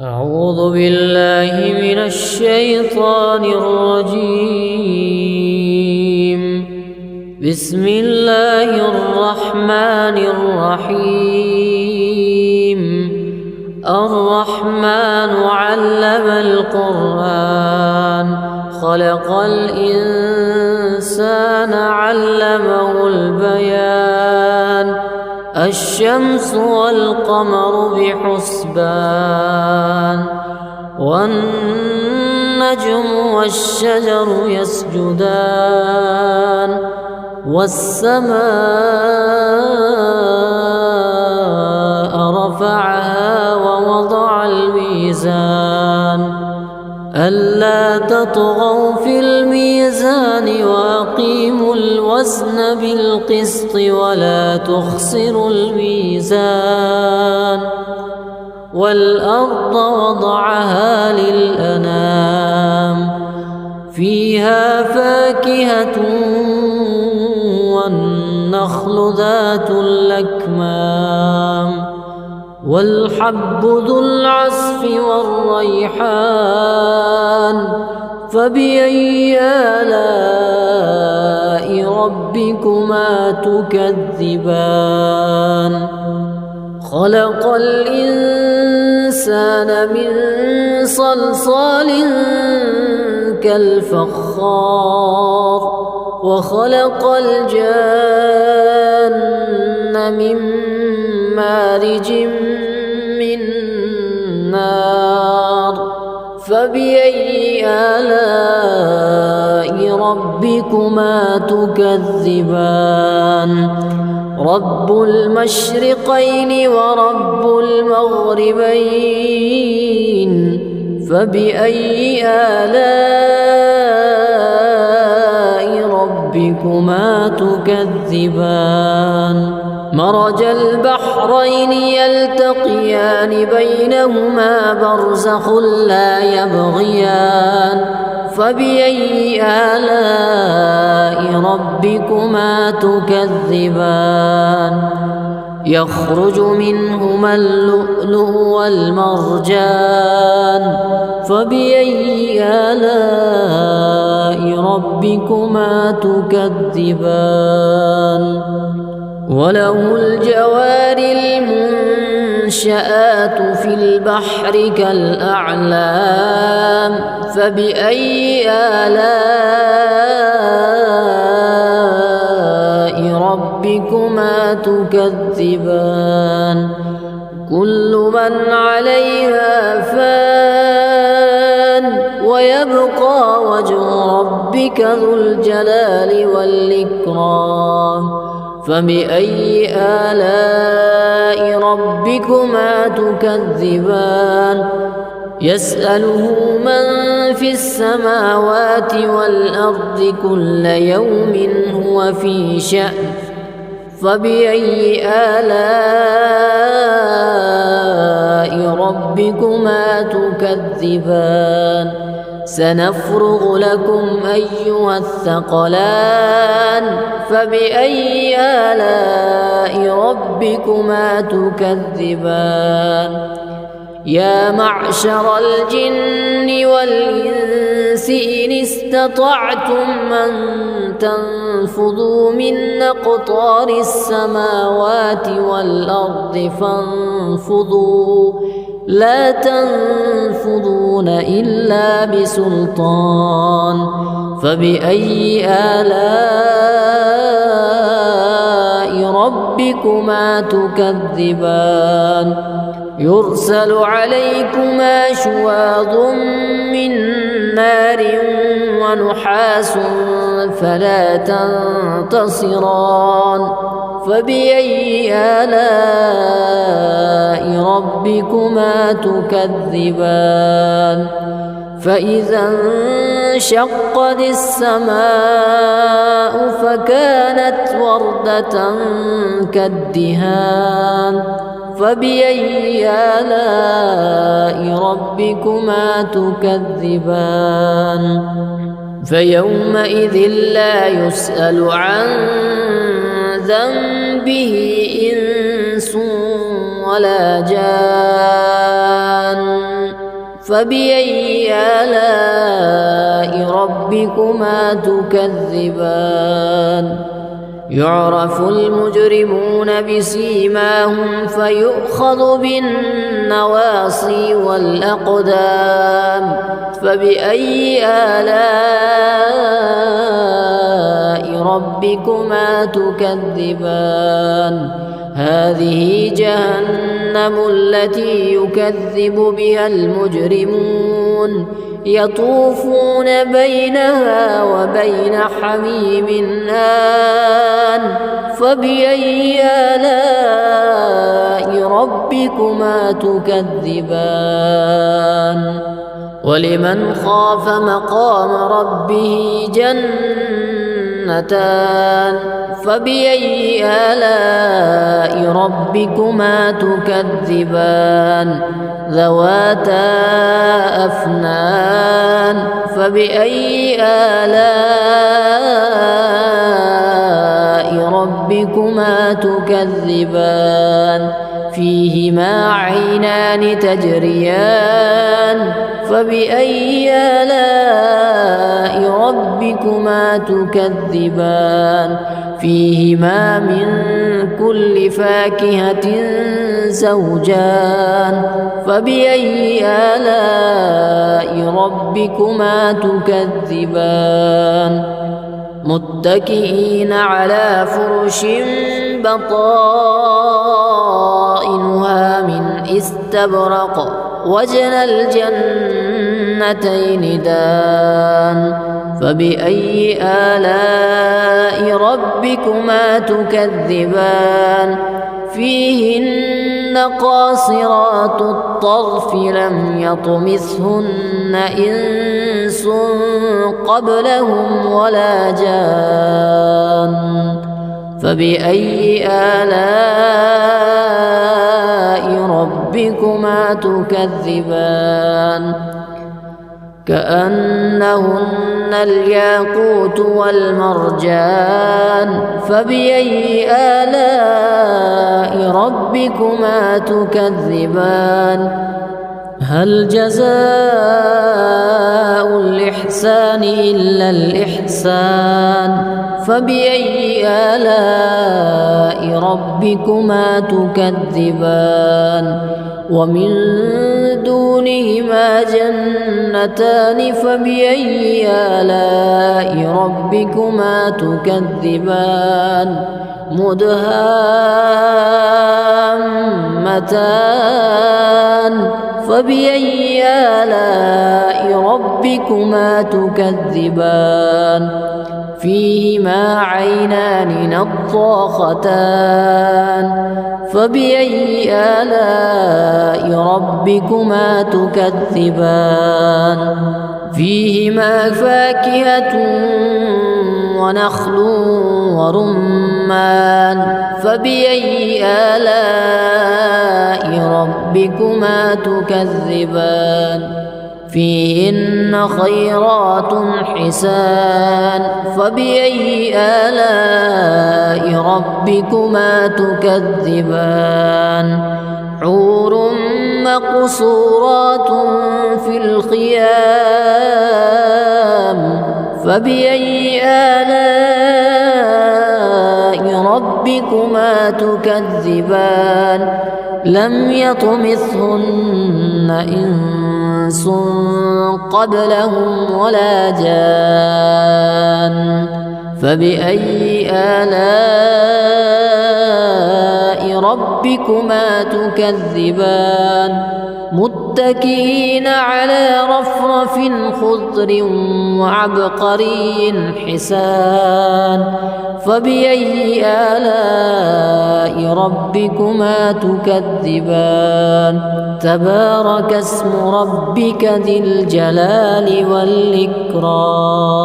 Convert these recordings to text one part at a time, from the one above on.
أعوذ بالله من الشيطان الرجيم. بسم الله الرحمن الرحيم. الرحمن علم القرآن خلق الإنسان علمه البيان. الشمس والقمر بحسبان والنجم والشجر يسجدان والسماء رفعها ووضع الميزان ألا تطغوا في الميزان وأقيموا الوزن بالقسط ولا تخسروا الميزان. والأرض وضعها للأنام فيها فاكهة والنخل ذات الأكمام والحب ذو العصف والريحان. فبأي آلاء ربكما تكذبان؟ خلق الإنسان من صلصال كالفخار وخلق الجان من مارج من نار. فبأي آلاء ربكما تكذبان؟ رب المشرقين ورب المغربين. فبأي آلاء ربكما تكذبان؟ مرج البحرين يلتقيان بينهما برزخ لا يبغيان. فبأي آلاء ربكما تكذبان؟ يخرج منهما اللؤلؤ والمرجان. فبأي آلاء ربكما تكذبان؟ وله الجوار المنشآت في البحر كالأعلام. فبأي آلاء ربكما تكذبان؟ كل من عليها فان ويبقى وجه ربك ذو الجلال والإكرام. فبأي آلاء ربكما تكذبان؟ يسأله من في السماوات والأرض كل يوم هو في شأن. فبأي آلاء ربكما تكذبان؟ سنفرغ لكم أيها الثقلان. فبأي آلاء ربكما تكذبان؟ يا معشر الجن والإنس إن استطعتم أن تنفذوا من أقطار السماوات والأرض فانفذوا لا تنفذون إلا بسلطان. فبأي آلاء ربكما تكذبان؟ يرسل عليكما شواظ من نار ونحاس فلا تنتصران. فبأي آلاء ربكما تكذبان؟ فإذا انشقت السماء فكانت وردة كالدهان. فبأي آلاء ربكما تكذبان؟ فيومئذ لا يسأل عن ذنبه إنس ولا جان فبأي آلاء ربكما تكذبان يعرف المجرمون بسيماهم فيؤخذ بالنواصي والأقدام فبأي آلاء ربكما تكذبان هذه جهنم التي يكذب بها المجرمون يطوفون بينها وبين حميم آن فبأي آلاء ربكما تكذبان ولمن خاف مقام ربه جنتان فبأي آلاء ربكما تكذبان ذواتا أفنان فبأي آلاء ربكما تكذبان فيهما عينان تجريان فبأي آلاء ربكما تكذبان فيهما من كل فاكهة زوجان فبأي آلاء ربكما تكذبان متكئين على فرش بطائنها من استبرق وجنى الجنتين دان فبأي آلاء ربكما تكذبان فيهن قاصرات الطرف لم يطمثهن إنس قبلهم ولا جان فبأي آلاء ربكما تكذبان كأنهن الياقوت والمرجان فبأي آلاء ربكما تكذبان هل جزاء الإحسان إلا الإحسان فبأي آلاء ربكما تكذبان ومن دونهما جنتان فبأي آلاء ربكما تكذبان مدهامتان فبأي آلاء ربكما تكذبان فيهما عينان نضاختان فبأي آلاء ربكما تكذبان فيهما فاكهة ونخل ورمان فبأي آلاء ربكما تكذبان فيهن خيرات حسان فبأي آلاء ربكما تكذبان حور مقصورات في الخيام فبأي آلاء ربكما تكذبان لم يطمثهن إنس قبلهم ولا جان فبأي آلاء ربكما تكذبان متكئين على رفرف خضر وعبقري حسان فبأي آلاء ربكما تكذبان تبارك اسم ربك ذي الجلال والإكرام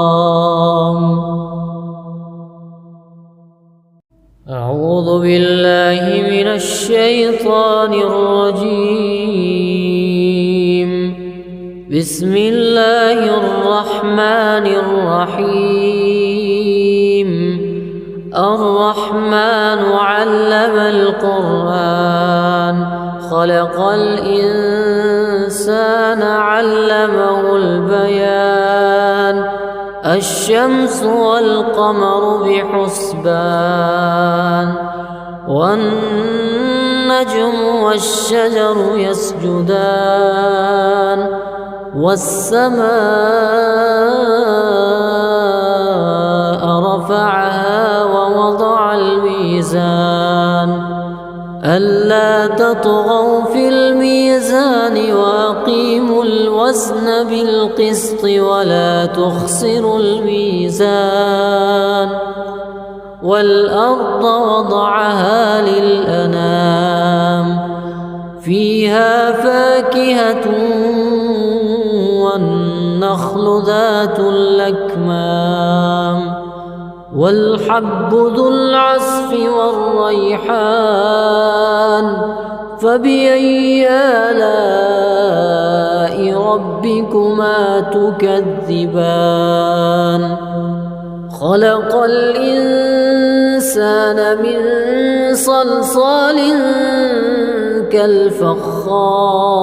أعوذ بالله من الشيطان الرجيم بسم الله الرحمن الرحيم الرحمن علم القرآن خلق الإنسان الإنسان علمه البيان الشمس والقمر بحسبان والنجم والشجر يسجدان والسماء رفعها ووضع الميزان ألا تطغوا في الميزان وأقيموا الوزن بالقسط ولا تخسروا الميزان والأرض وضعها للأنام فيها فاكهة والنخل ذات الأكمام والحب ذو العصف والريحان فبأي آلاء ربكما تكذبان خلق الإنسان من صلصال كالفخار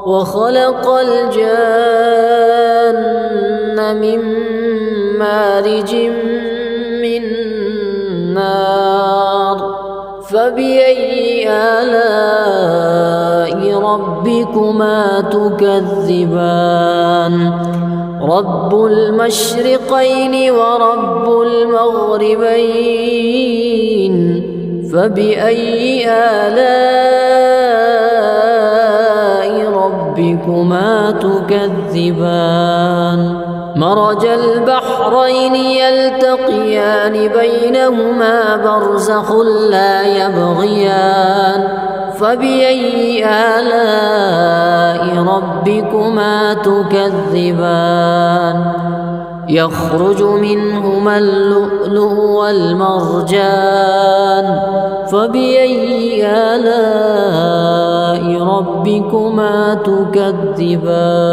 وخلق الجان من مارج من نار فبأي آلاء ربكما تكذبان رب المشرقين ورب المغربين فبأي آلاء ربكما تكذبان مرج البحرين يلتقيان بينهما برزخ لا يبغيان فبأي آلاء ربكما تكذبان يخرج منهما اللؤلؤ والمرجان فبأي آلاء ربكما تكذبان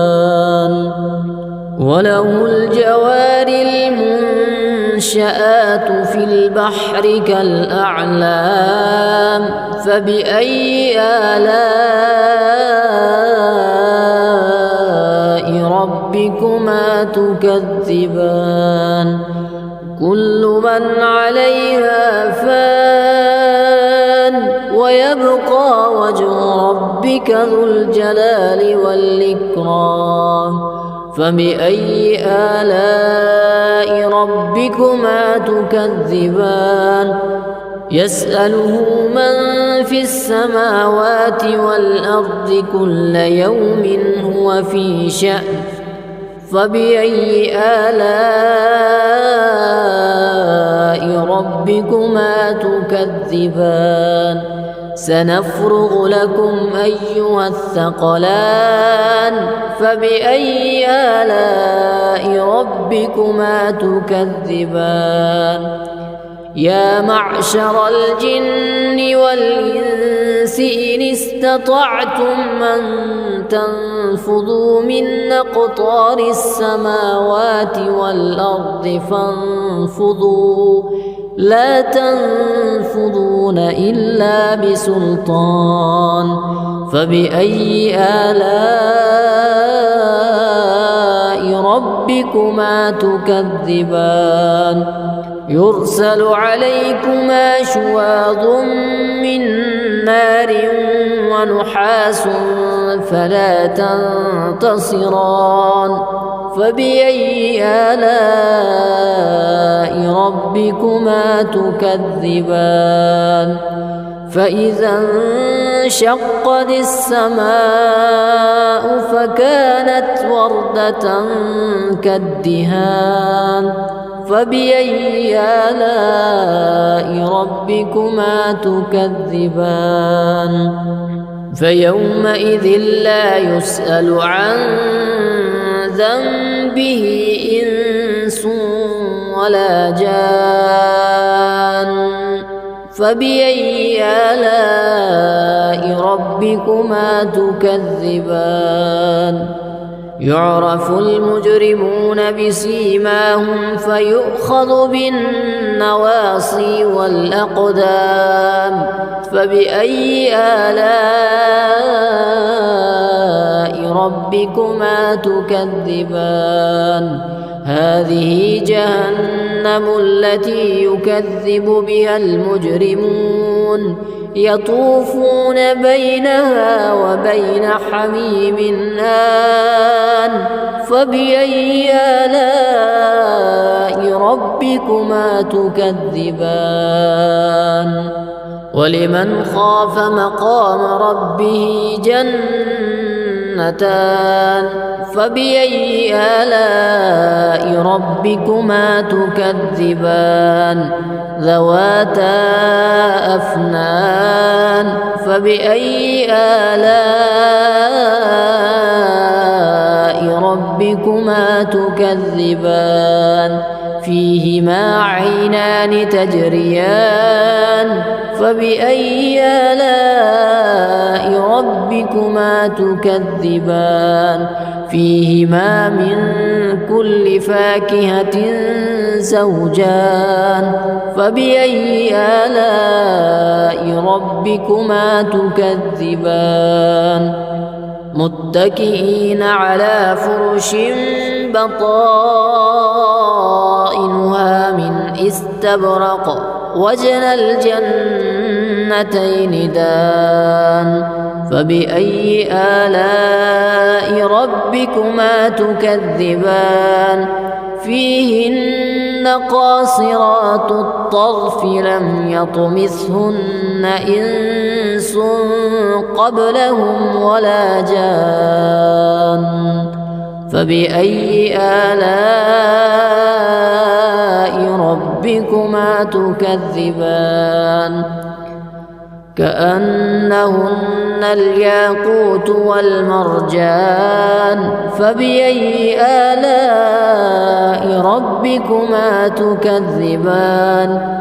وله الجوار المنشآت في البحر كالأعلام فبأي آلاء ربكما تكذبان كل من عليها فان ويبقى وجه ربك ذو الجلال والإكرام فبأي آلاء ربكما تكذبان يسأله من في السماوات والأرض كل يوم هو في شأن فبأي آلاء ربكما تكذبان سنفرغ لكم أيها الثقلان فبأي آلاء ربكما تكذبان يا معشر الجن والإنس إن استطعتم أن تنفذوا من أقطار السماوات والأرض فانفذوا لا تنفذون إلا بسلطان فبأي آلاء ربكما تكذبان يرسل عليكما شواظ من نار ونحاس فلا تنتصران فبأي آلاء ربكما تكذبان فإذا انشقت السماء فكانت وردة كالدهان فبأي آلاء ربكما تكذبان فيومئذ لا يسأل عن ذنبه إنس ولا جان فبأي آلاء ربكما تكذبان يعرف المجرمون بسيماهم فيؤخذ بالنواصي والأقدام فبأي آلاء ربكما تكذبان هذه جهنم التي يكذب بها المجرمون يطوفون بينها وبين حميم آن فبأي آلاء ربكما تكذبان ولمن خاف مقام ربه جنتان فبأي آلاء ربكما تكذبان ذواتا أفنان فبأي آلاء ربكما تكذبان فيهما عينان تجريان فبأي آلاء ربكما تكذبان فيهما من كل فاكهة زوجان فبأي آلاء ربكما تكذبان متكئين على فرش بطائنها من استبرق وجنى الجنتين دان فبأي آلاء ربكما تكذبان فيهن قاصرات الطرف لم يطمثهن إنس قبلهم ولا جان فبأي آلاء ربكما تكذبان كأنهن الياقوت والمرجان فبأي آلاء ربكما تكذبان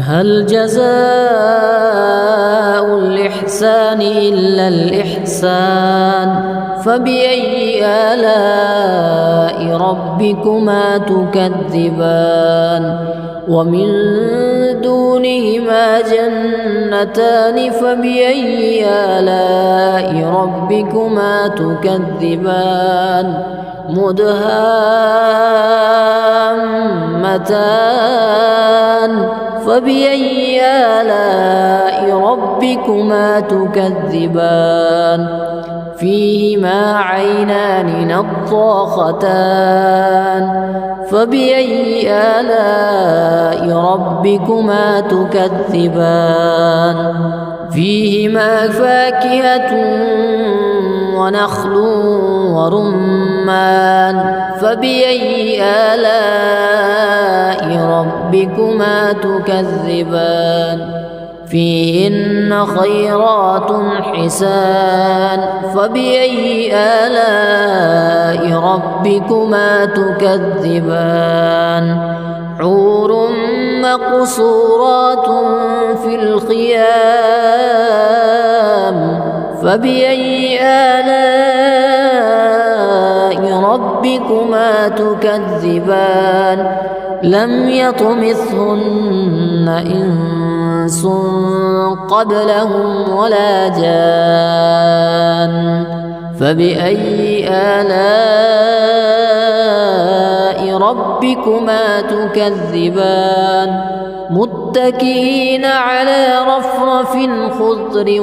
هل جزاء الإحسان إلا الإحسان فبأي آلاء ربكما تكذبان ومن دونهما جنتان فبأي آلاء ربكما تكذبان مدهامتان فبأي آلاء ربكما تكذبان فيهما عينان نضاختان فبأي آلاء ربكما تكذبان فيهما فاكهة ونخل ورمان فبأي آلاء ربكما تكذبان فيهن خيرات حسان فبأي آلاء ربكما تكذبان حور مقصورات في الخيام فبأي آلاء ربكما تكذبان لم يطمثهن إنس قبلهم ولا جان فبأي آلاء ربكما تكذبان متكئين على رفرف خضر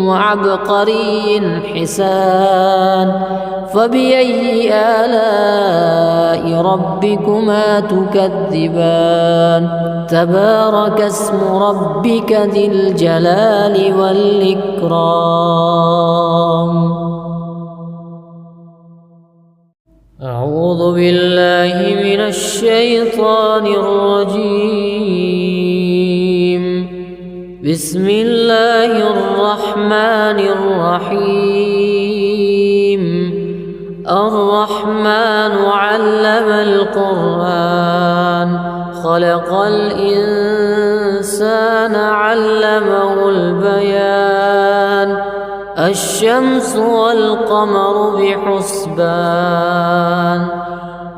وعبقري حسان فبأي آلاء ربكما تكذبان تبارك اسم ربك ذي الجلال والإكرام أعوذ بالله من الشيطان الرجيم بسم الله الرحمن الرحيم الرحمن علم القرآن خلق الإنسان علمه البيان الشمس والقمر بحسبان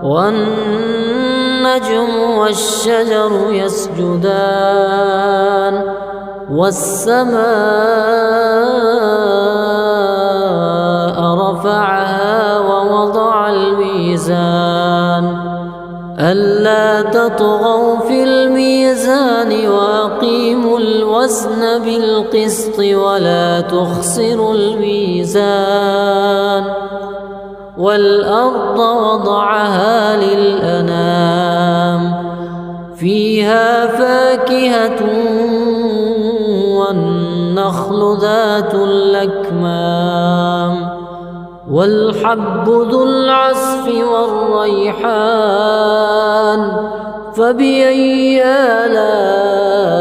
والنجم والشجر يسجدان والسماء رفعها ووضع الميزان ألا تطغوا في الميزان وأقيموا الوزن بالقسط ولا تخسروا الميزان والأرض وضعها للأنام فيها فاكهة والنخل ذات الأكمام والحب ذو العصف والريحان فبأي آلاء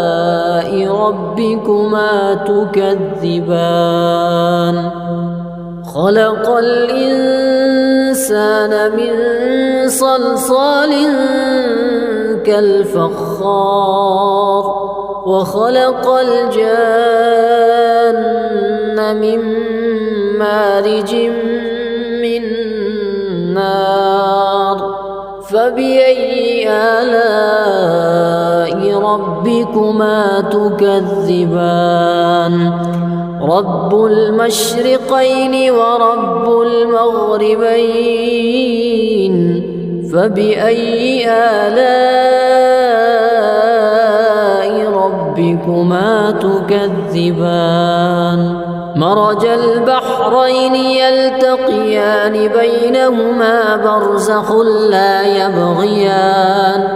ربكما تكذبان خلق الإنسان من صلصال كالفخار وخلق الجان من مارج من نار فبأي آلاء ربكما تكذبان رب المشرقين ورب المغربين فبأي آلاء ربكما تكذبان مرج البحرين يلتقيان بينهما برزخ لا يبغيان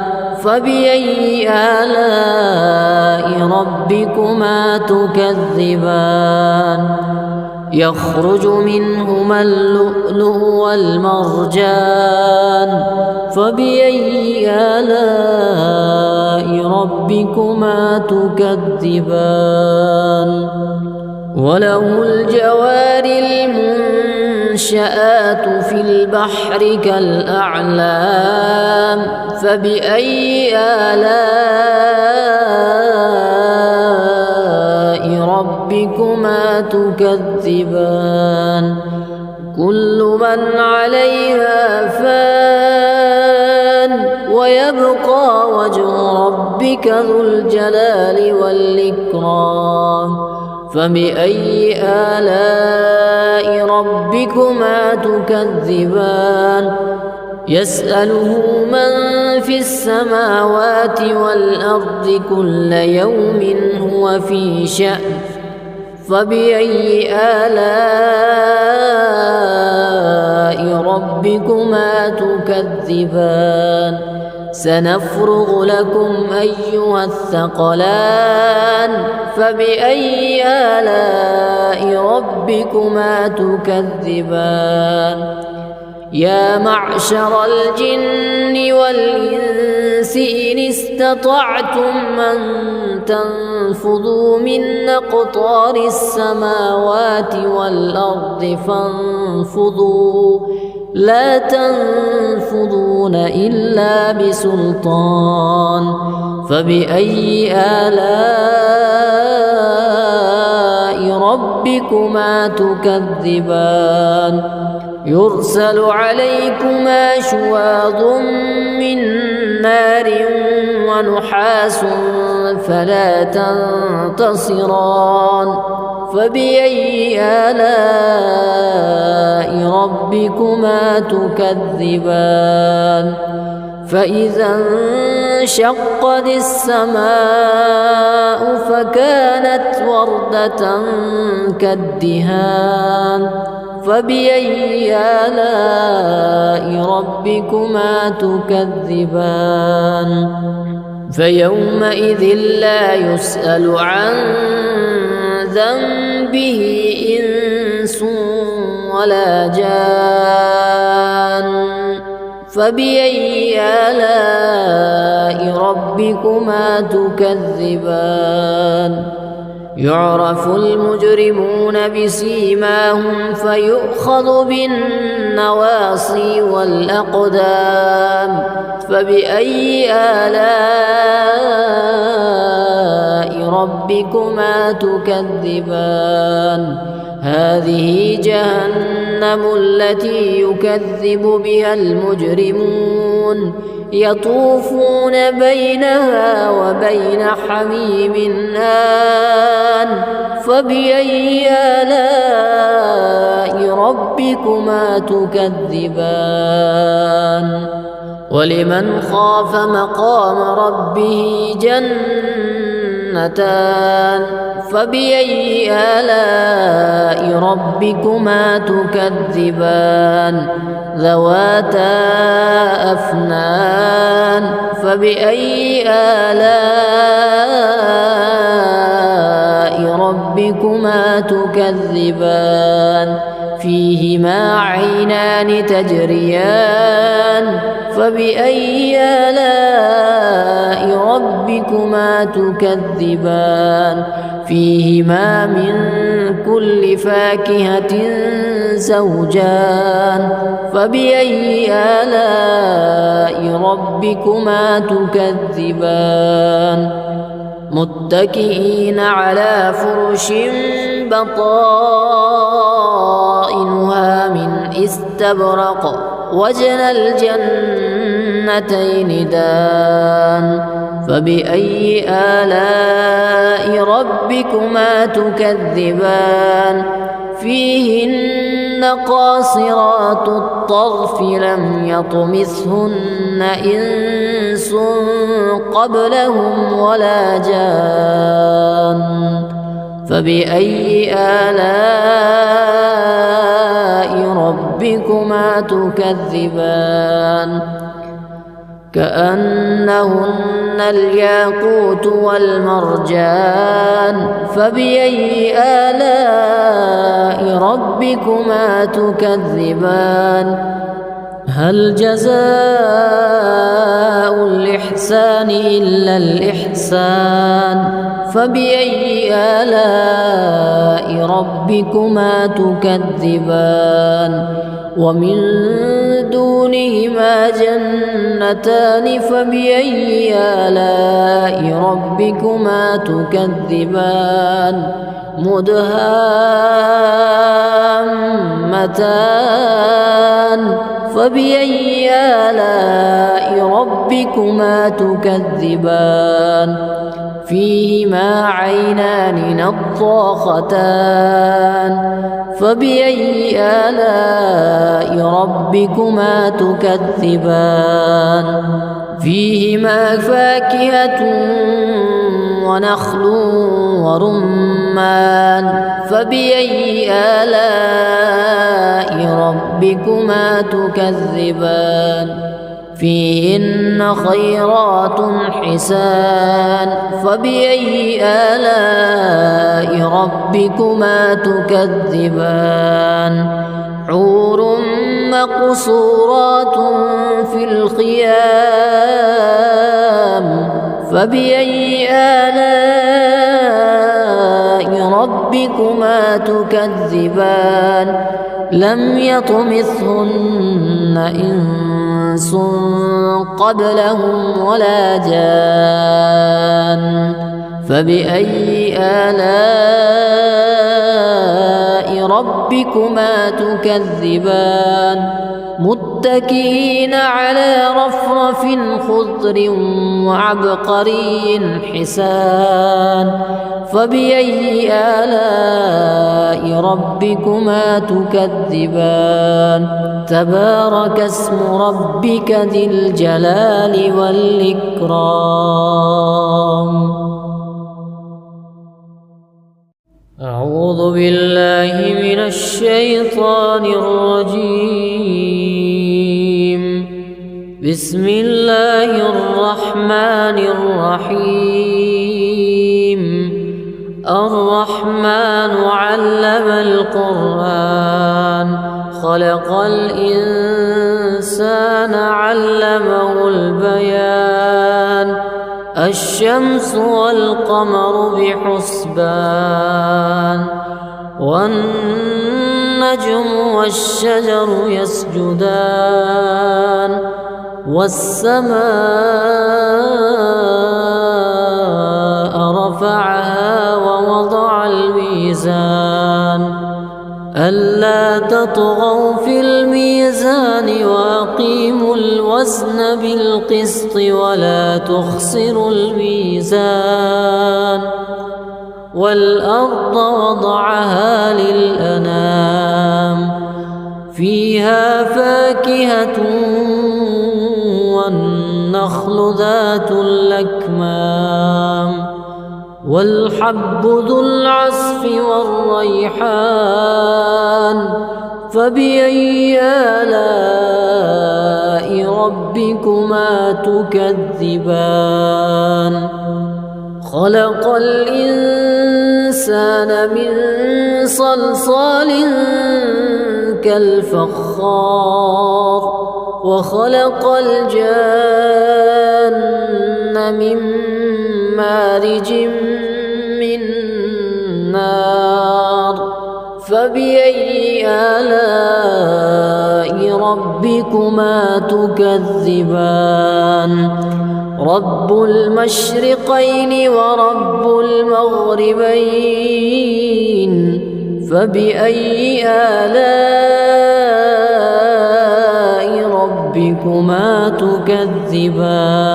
فبأي آلاء ربكما تكذبان يخرج منهما اللؤلؤ والمرجان فبأي آلاء ربكما تكذبان وله الجوار المنشآت في البحر كالأعلام فبأي آلاء ربكما تكذبان كل من عليها فان ويبقى وجه ربك ذو الجلال والإكرام فبأي آلاء ربكما تكذبان يسأله من في السماوات والأرض كل يوم هو في شأن فبأي آلاء ربكما تكذبان سنفرغ لكم أيها الثقلان فبأي آلاء ربكما تكذبان يا معشر الجن والإنس إن استطعتم أن تنفذوا من أقطار السماوات والأرض فانفذوا لا تنفذون إلا بسلطان فبأي آلاء ربكما تكذبان يرسل عليكما شواظ من نار ونحاس فلا تنتصران فبأي آلاء ربكما تكذبان فإذا انشقت السماء فكانت وردة كالدهان فبأي آلاء ربكما تكذبان فيومئذ لا يسأل عن ذنبه إنس ولا جان فبأي آلاء ربكما تكذبان يعرف المجرمون بسيماهم فيؤخذ بالنواصي والأقدام فبأي آلاء ربكما تكذبان هذه جهنم التي يكذب بها المجرمون يطوفون بينها وبين حميم آن فبأي آلاء ربكما تكذبان ولمن خاف مقام ربه جنتان فبأي آلاء ربكما تكذبان ذواتا أفنان فبأي آلاء ربكما تكذبان فيهما عينان تجريان فبأي آلاء ربكما تكذبان فيهما من كل فاكهة زوجان فبأي آلاء ربكما تكذبان متكئين على فرش بطائنها من استبرق وجنى الجنتين دان فبأي آلاء ربكما تكذبان فيهن قاصرات الطرف لم يطمثهن إنس قبلهم ولا جان فبأي آلاء ربكما تكذبان كأنهن الياقوت والمرجان فبأي آلاء ربكما تكذبان هل جزاء الإحسان إلا الإحسان فبأي آلاء ربكما تكذبان ومن دونهما جنتان فبأي آلاء ربكما تكذبان مدهامتان فبأي آلاء ربكما تكذبان فيهما عينان نضاختان فبأي آلاء ربكما تكذبان فيهما فاكهة ونخل ورمان فبأي آلاء ربكما تكذبان فيهن خيرات حسان فبأي آلاء ربكما تكذبان حور مقصورات في الخيام فبأي آلاء ربكما تكذبان لم يطمثهن إنس قبلهم ولا جان فبأي آلاء ربكما تكذبان متكئين على رفرف خضر وعبقري حسان فبأي آلاء ربكما تكذبان تبارك اسم ربك ذي الجلال والإكرام أعوذ بالله من الشيطان الرجيم بسم الله الرحمن الرحيم الرحمن علم القرآن خلق الإنسان علمه البيان الشمس والقمر بحسبان والنجم والشجر يسجدان والسماء رفعها ووضع الميزان ألا تطغوا في الميزان وأقيموا الوزن بالقسط ولا تخسروا الميزان والأرض وضعها للأنام فيها فاكهة والنخل ذات الأكمام والحب ذو العصف والريحان فبأي آلاء ربكما تكذبان خلق الإنسان من صلصال كالفخار وخلق الجان من مارج من نار فبأي آلاء ربكما تكذبان رب المشرقين ورب المغربين فبأي آلاء ربكما تكذبان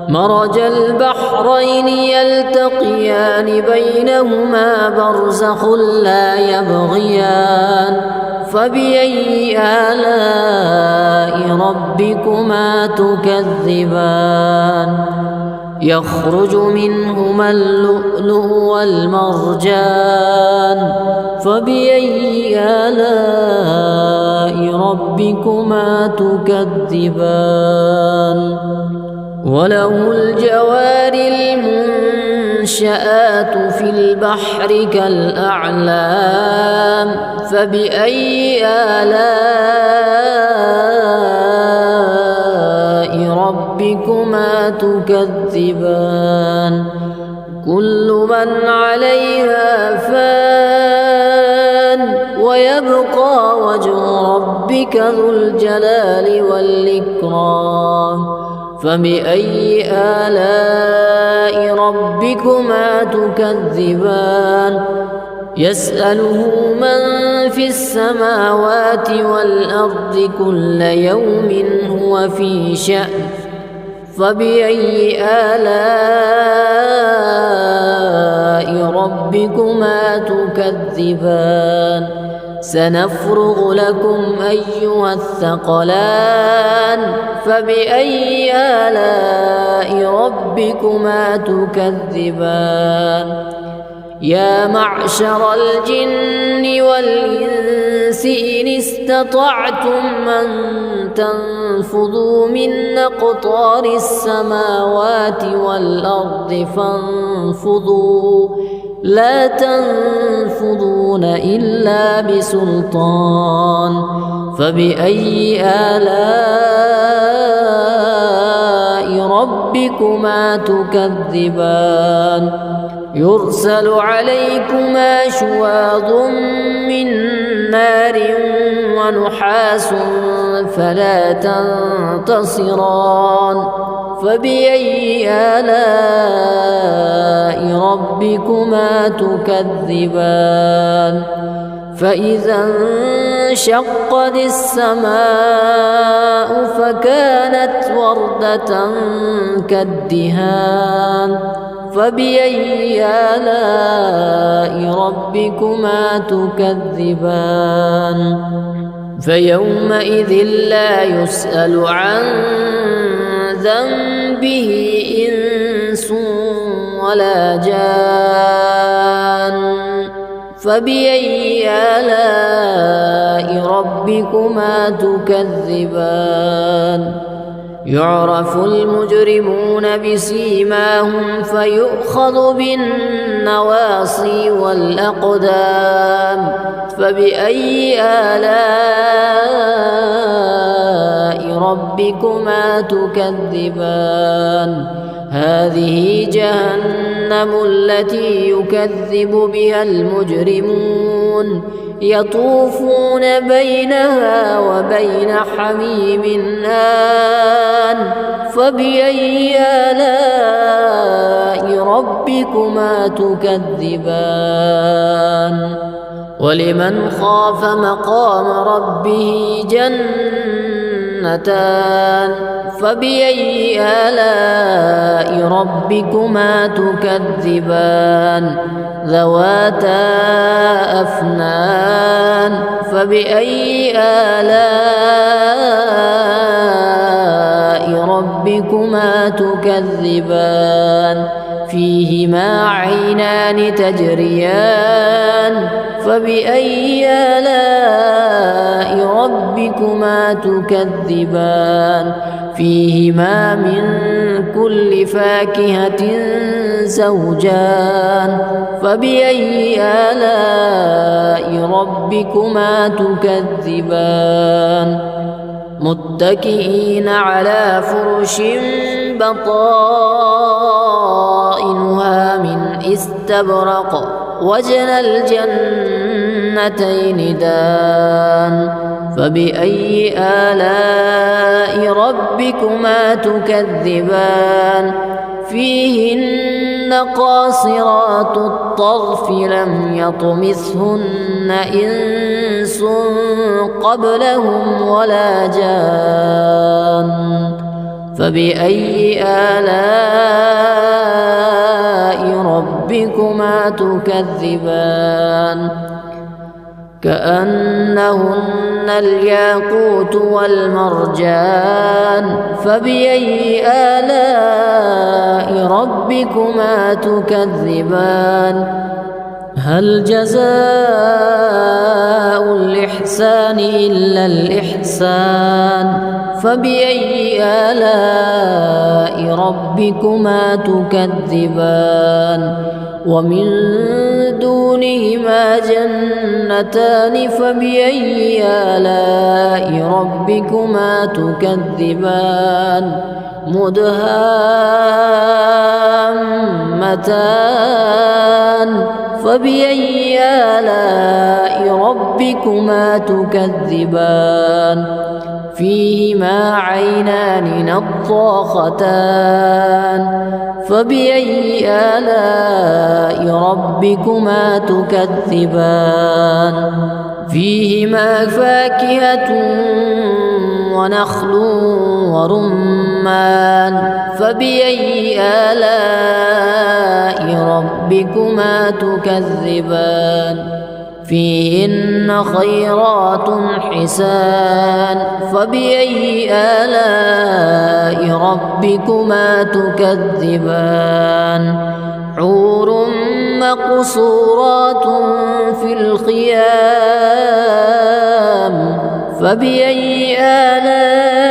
مرج البحرين يلتقيان بينهما برزخ لا يبغيان فبأي آلاء ربكما تكذبان يخرج منهما اللؤلؤ والمرجان فبأي آلاء ربكما تكذبان وله الجوار المنشآت في البحر كالأعلام فبأي آلاء ربكما تكذبان كل من عليها فان ويبقى وجه ربك ذو الجلال والإكرام فبأي آلاء ربكما تكذبان يسأله من في السماوات والأرض كل يوم هو في شأن فبأي آلاء ربكما تكذبان سنفرغ لكم أيها الثقلان فبأي آلاء ربكما تكذبان يا معشر الجن والإنس إن استطعتم أن تنفذوا من أقطار السماوات والأرض فانفذوا لا تنفذون إلا بسلطان فبأي آلاء ربكما تكذبان يرسل عليكما شواظ من نار ونحاس فلا تنتصران فبأي آلاء ربكما تكذبان فإذا انشقت السماء فكانت وردة كالدهان فبأي آلاء ربكما تكذبان فيومئذ لا يسأل عن ذنبه إنس ولا جان فبأي آلاء ربكما تكذبان يعرف المجرمون بسيماهم فيؤخذ بالنواصي والأقدام فبأي آلاء ربكما تكذبان هذه جهنم التي يكذب بها المجرمون يطوفون بينها وبين حميم آن فبأي آلاء ربكما تكذبان ولمن خاف مقام ربه جنتان فبأي آلاء ربكما تكذبان ذواتا أفنان فبأي آلاء ربكما تكذبان فيهما عينان تجريان فبأي آلاء ربكما تكذبان فيهما من كل فاكهة زوجان فبأي آلاء ربكما تكذبان متكئين على فرش بطائنها من استبرق وجنى الجنتين دان فبأي آلاء ربكما تكذبان فيهن قاصرات الطرف لم يطمثهن إنس قبلهم ولا جان فبأي آلاء ربكما تكذبان كأنهن الياقوت والمرجان فبأي آلاء ربكما تكذبان هل جزاء الإحسان إلا الإحسان فبأي آلاء ربكما تكذبان ومن دونهما جنتان فبأي آلاء ربكما تكذبان مدهامتان فبأي آلاء ربكما تكذبان فيهما عينان نضاختان فبأي آلاء ربكما تكذبان فيهما فاكهة ونخل ورمان فبأي آلاء ربكما تكذبان فيهن خيرات حسان فبأي آلاء ربكما تكذبان حور مقصورات في الخيام فبأي آلاء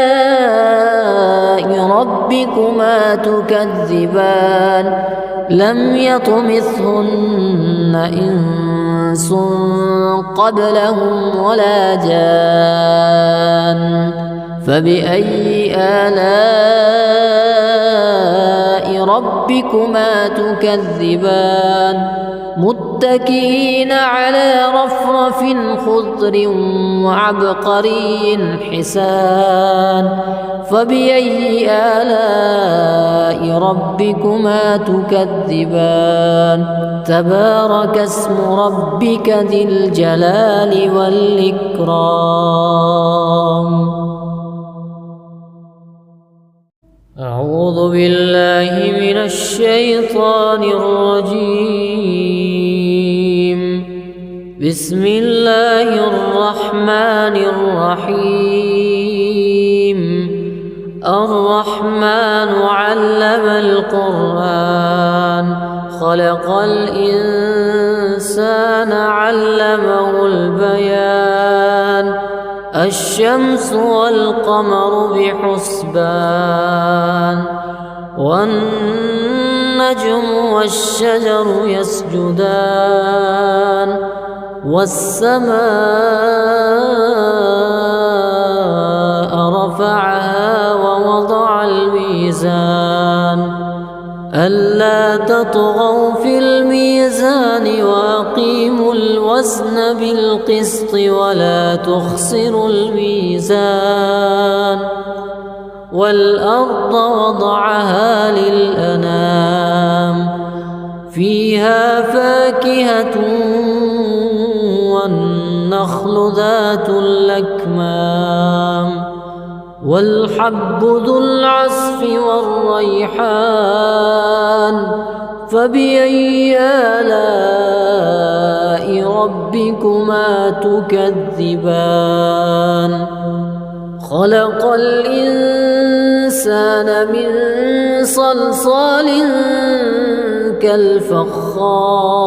ربكما تكذبان لم يطمثهن إنس قبلهم ولا جان فبأي آلاء ربكما تكذبان متكئين على رفرف خضر وعبقري حسان فبأي آلاء ربكما تكذبان تبارك اسم ربك ذي الجلال والإكرام أعوذ بالله من الشيطان الرجيم بسم الله الرحمن الرحيم الرحمن علم القرآن خلق الإنسان علمه البيان الشمس والقمر بحسبان والنجم والشجر يسجدان والسماء رفعها ووضع الميزان ألا تطغوا في الميزان وأقيموا الوزن بالقسط ولا تخسروا الميزان والأرض وضعها للأنام فيها فاكهة والنخل ذات الأكمام والحب ذو العصف والريحان فبأي آلاء ربكما تكذبان خلق الإنسان من صلصال كالفخار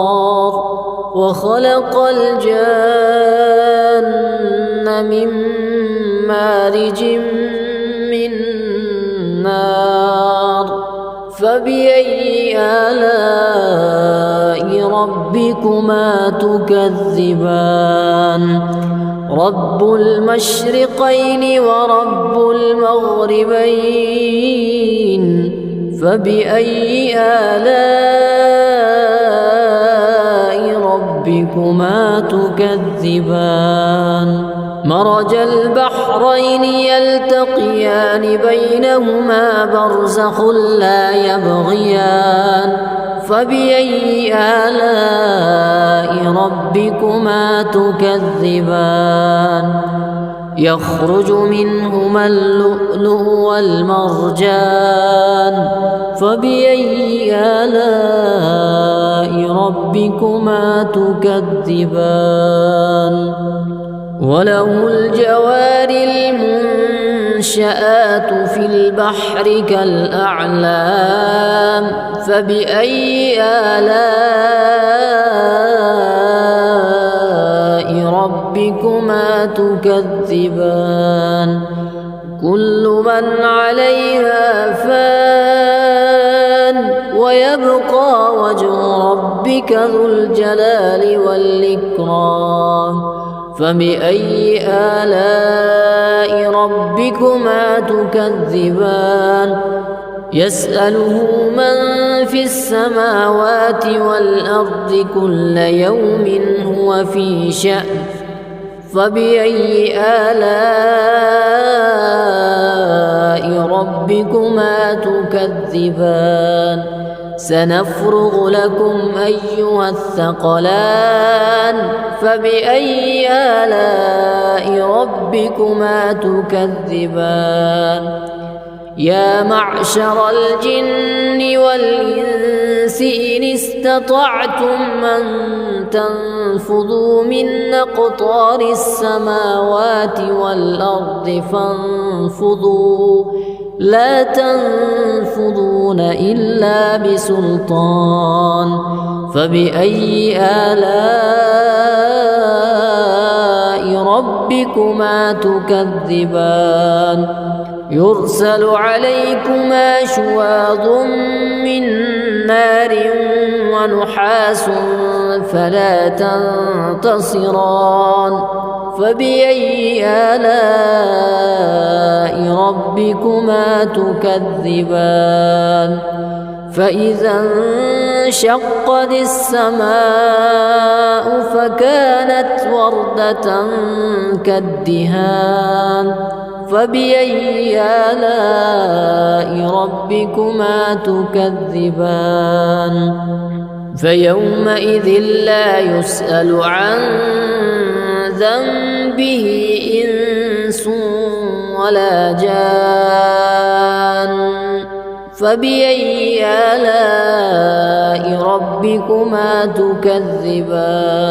وخلق الجان من مارج من نار فبأي آلاء ربكما تكذبان رب المشرقين ورب المغربين فبأي آلاء ربكما تكذبان مرج البحرين يلتقيان بينهما برزخ لا يبغيان فبأي آلاء ربكما تكذبان يخرج منهما اللؤلؤ والمرجان فبأي آلاء ربكما تكذبان وله الجوار المنشآت في البحر كالأعلام فبأي آلاء ربكما تكذبان كل من عليها فان ويبقى وجه ربك ذو الجلال والإكرام فبأي آلاء ربكما تكذبان يسأله من في السماوات والأرض كل يوم هو في شأن فبأي آلاء ربكما تكذبان سنفرغ لكم أيها الثقلان فبأي آلاء ربكما تكذبان يا معشر الجن والإنس إن استطعتم أن تنفذوا من أقطار السماوات والأرض فانفذوا لا تنفذون إلا بسلطان فبأي آلاء ربكما تكذبان يرسل عليكما شواظ من نار ونحاس فلا تنتصران فبأي آلاء ربكما تكذبان فإذا انشقت السماء فكانت وردة كالدهان فبأي آلاء ربكما تكذبان فيومئذ لا يسأل عن ذنبه إنس ولا جان فبأي آلاء ربكما تكذبان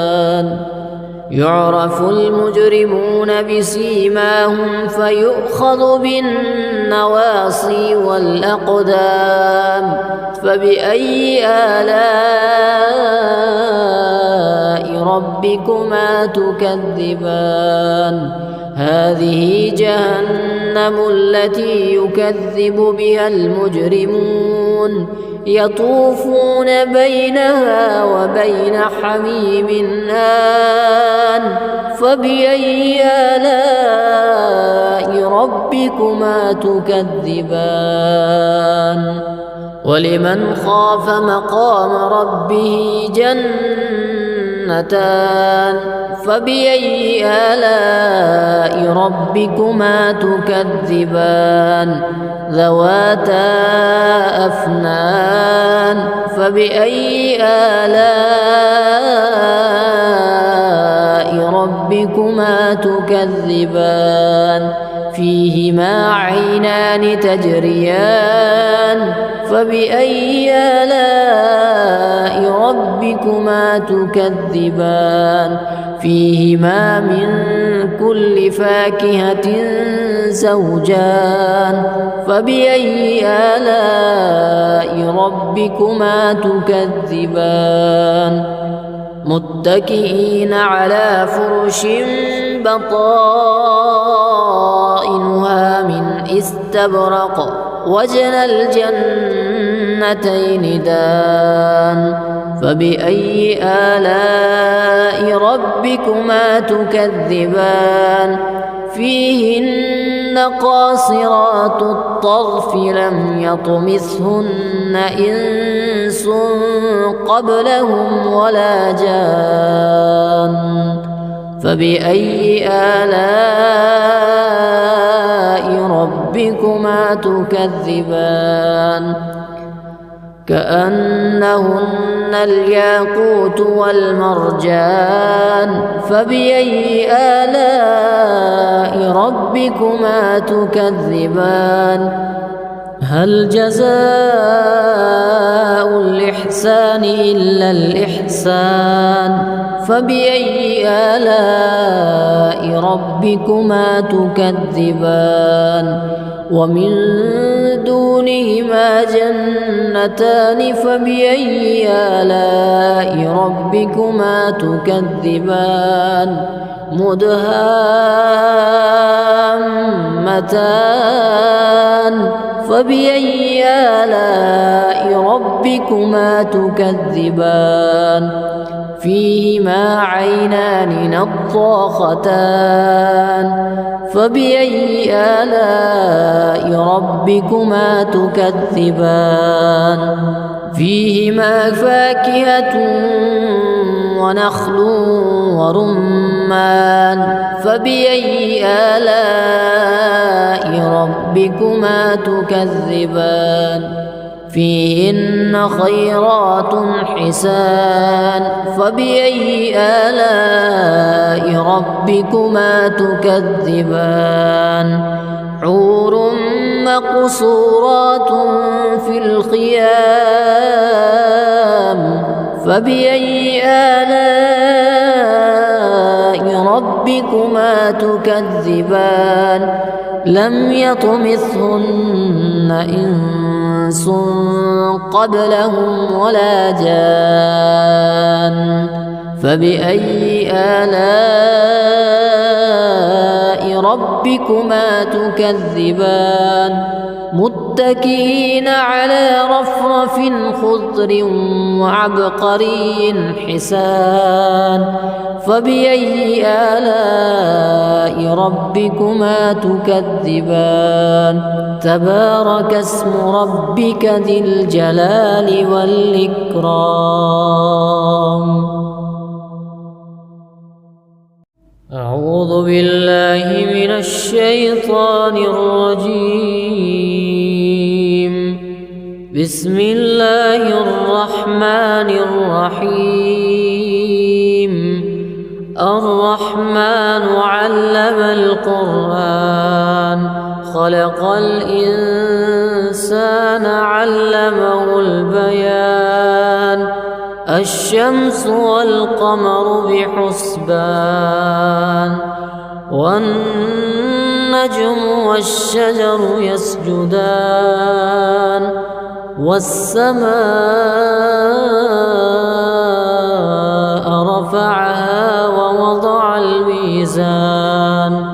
يعرف المجرمون بسيماهم فيؤخذ بالنواصي والأقدام فبأي آلاء ربكما تكذبان هذه جهنم التي يكذب بها المجرمون يطوفون بينها وبين حميم آن فبأي آلاء ربكما تكذبان ولمن خاف مقام ربه جنتان فبأي آلاء ربكما تكذبان ذواتا أفنان فبأي آلاء ربكما ربكما تكذبان فيهما عينان تجريان فبأي آلاء ربكما تكذبان فيهما من كل فاكهة زوجان فبأي آلاء ربكما تكذبان متكئين على فرش بطائنها من استبرق وجنى الجنتين دان فبأي آلاء ربكما تكذبان فيهن قاصرات الطرف لم يطمثهن إنس قبلهم ولا جان فبأي آلاء ربكما تكذبان كأنهن الياقوت والمرجان فبأي آلاء ربكما تكذبان هل جزاء الإحسان إلا الإحسان فبأي آلاء ربكما تكذبان ومن دونهما جنتان فبأي آلاء ربكما تكذبان مدهامتان فبأي آلاء ربكما تكذبان فيهما عينان نضاختان فبأي آلاء ربكما تكذبان فيهما فاكهة ونخل ورمان فبأي آلاء ربكما تكذبان فيهن خيرات حسان فبأي آلاء ربكما تكذبان حور مقصورات في الخيام فبأي آلاء ربكما تكذبان لم يطمثهن إنس قبلهم ولا جان فبأي آلاء ربكما تكذبان متكئين على رفرف خضر وعبقري حسان فبأي آلاء ربكما تكذبان تبارك اسم ربك ذي الجلال والإكرام أعوذ بالله من الشيطان الرجيم بسم الله الرحمن الرحيم الرحمن علم القرآن خلق الإنسان علمه البيان الشمس والقمر بحسبان والنجم والشجر يسجدان والسماء رفعها ووضع الميزان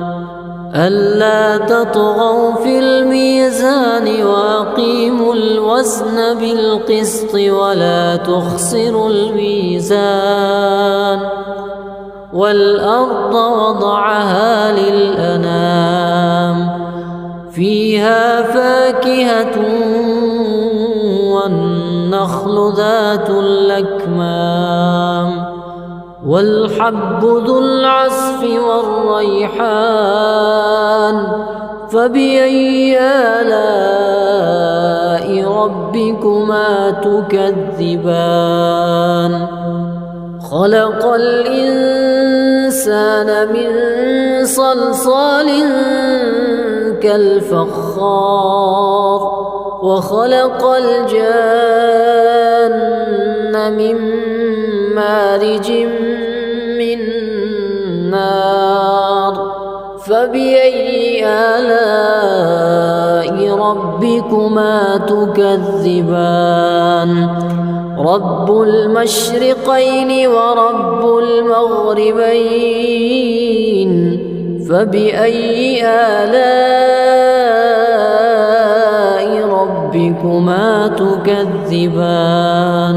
ألا تطغوا في الميزان وأقيموا الوزن بالقسط ولا تخسروا الميزان والأرض وضعها للأنام فيها فاكهة والنخل ذات الأكمام والحب ذو العصف والريحان فبأي آلاء ربكما تكذبان خلق الإنسان الإنسان من صلصال كالفخار وخلق الجن من مارج من نار فبأي آلاء ربكما تكذبان رب المشرقين ورب المغربين فبأي آلاء ربكما تكذبان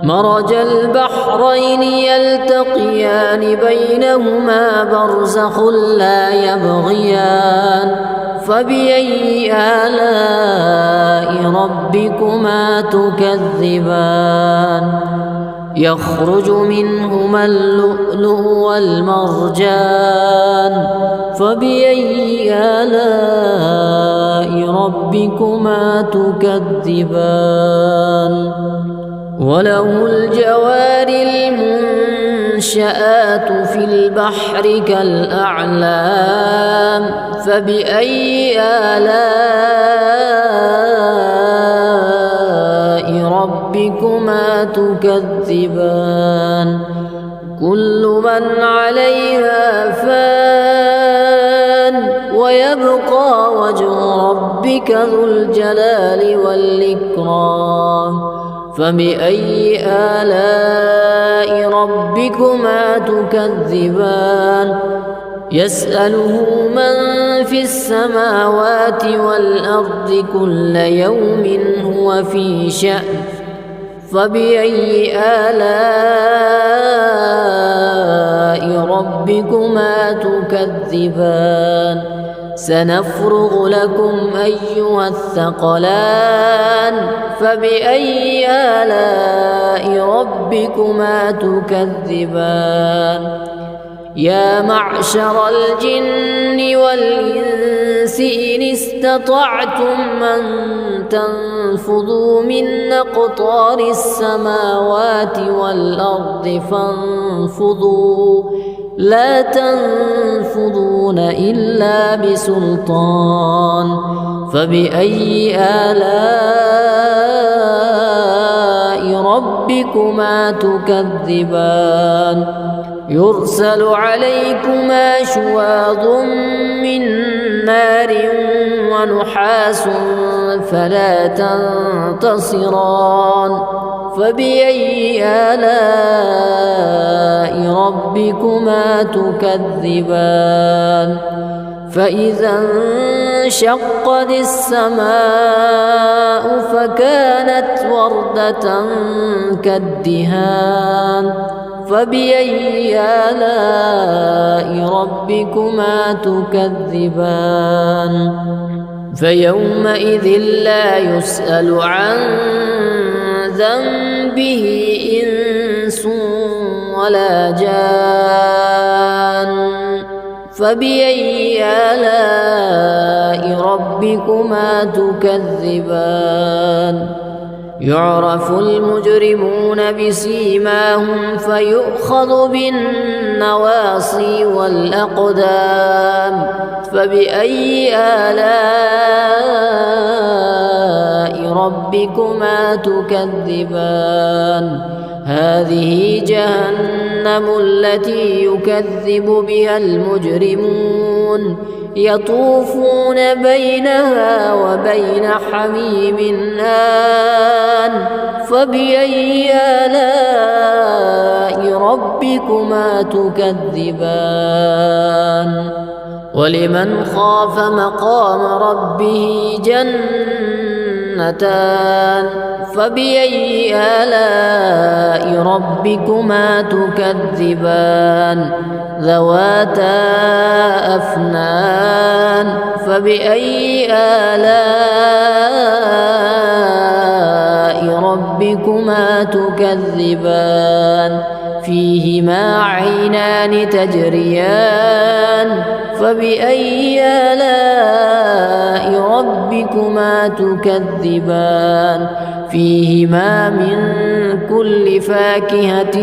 مرج البحرين يلتقيان بينهما برزخ لا يبغيان فبأي آلاء ربكما تكذبان يخرج منهما اللؤلؤ والمرجان فبأي آلاء ربكما تكذبان وله الجوار المنشآت في البحر كالأعلام فبأي آلاء ربكما تكذبان كل من عليها فان ويبقى وجه ربك ذو الجلال والإكرام فبأي آلاء ربكما تكذبان يسأله من في السماوات والأرض كل يوم هو في شأن فبأي آلاء ربكما تكذبان سنفرغ لكم أيها الثقلان فبأي آلاء ربكما تكذبان يا معشر الجن والإنس إن استطعتم أن تنفذوا من أقطار السماوات والأرض فانفذوا لا تنفذون إلا بسلطان فبأي آلاء ربكما تكذبان يرسل عليكما شواظ من نار ونحاس فلا تنتصران فبأي آلاء ربكما تكذبان فإذا انشقت السماء فكانت وردة كالدهان فبأي آلاء ربكما تكذبان فيومئذ لا يسأل عن ذنبه إنس ولا جان فبأي آلاء ربكما تكذبان يعرف المجرمون بسيماهم فيؤخذ بالنواصي والأقدام فبأي آلاء ربكما تكذبان هذه جهنم التي يكذب بها المجرمون يطوفون بينها وبين حميم آن فبأي آلاء ربكما تكذبان ولمن خاف مقام ربه جنتان فبأي آلاء ربكما تكذبان ذواتا أفنان فبأي آلاء ربكما تكذبان فيهما عينان تجريان فبأي آلاء ربكما تكذبان فيهما من كل فاكهة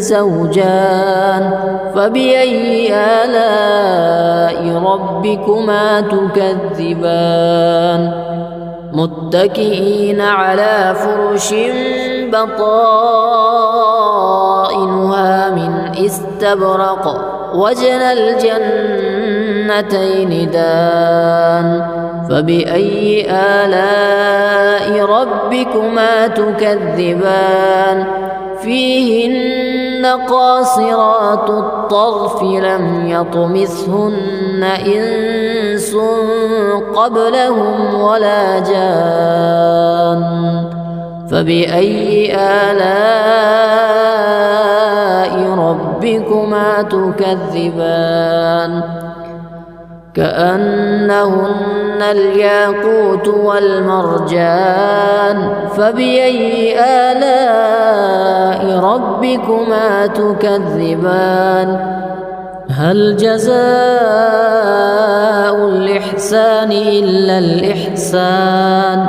زوجان فبأي آلاء ربكما تكذبان متكئين على فرش بطائنها من استبرق وجنى الجنتين دان فبأي آلاء ربكما تكذبان فيهن قاصرات الطرف لم يطمثهن إنس قبلهم ولا جان فبأي آلاء ربكما تكذبان كأنهن الياقوت والمرجان فبأي آلاء ربكما تكذبان هل جزاء الإحسان إلا الإحسان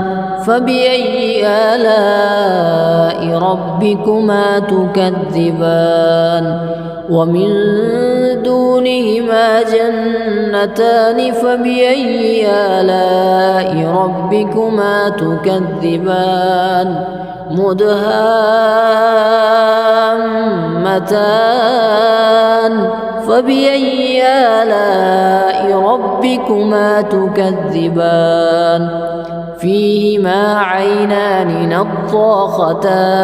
فبأي آلاء ربكما تكذبان ومن دونهما جنتان فبأي آلاء ربكما تكذبان مدهامتان فبأي آلاء ربكما تكذبان فيهما عينان نضاختان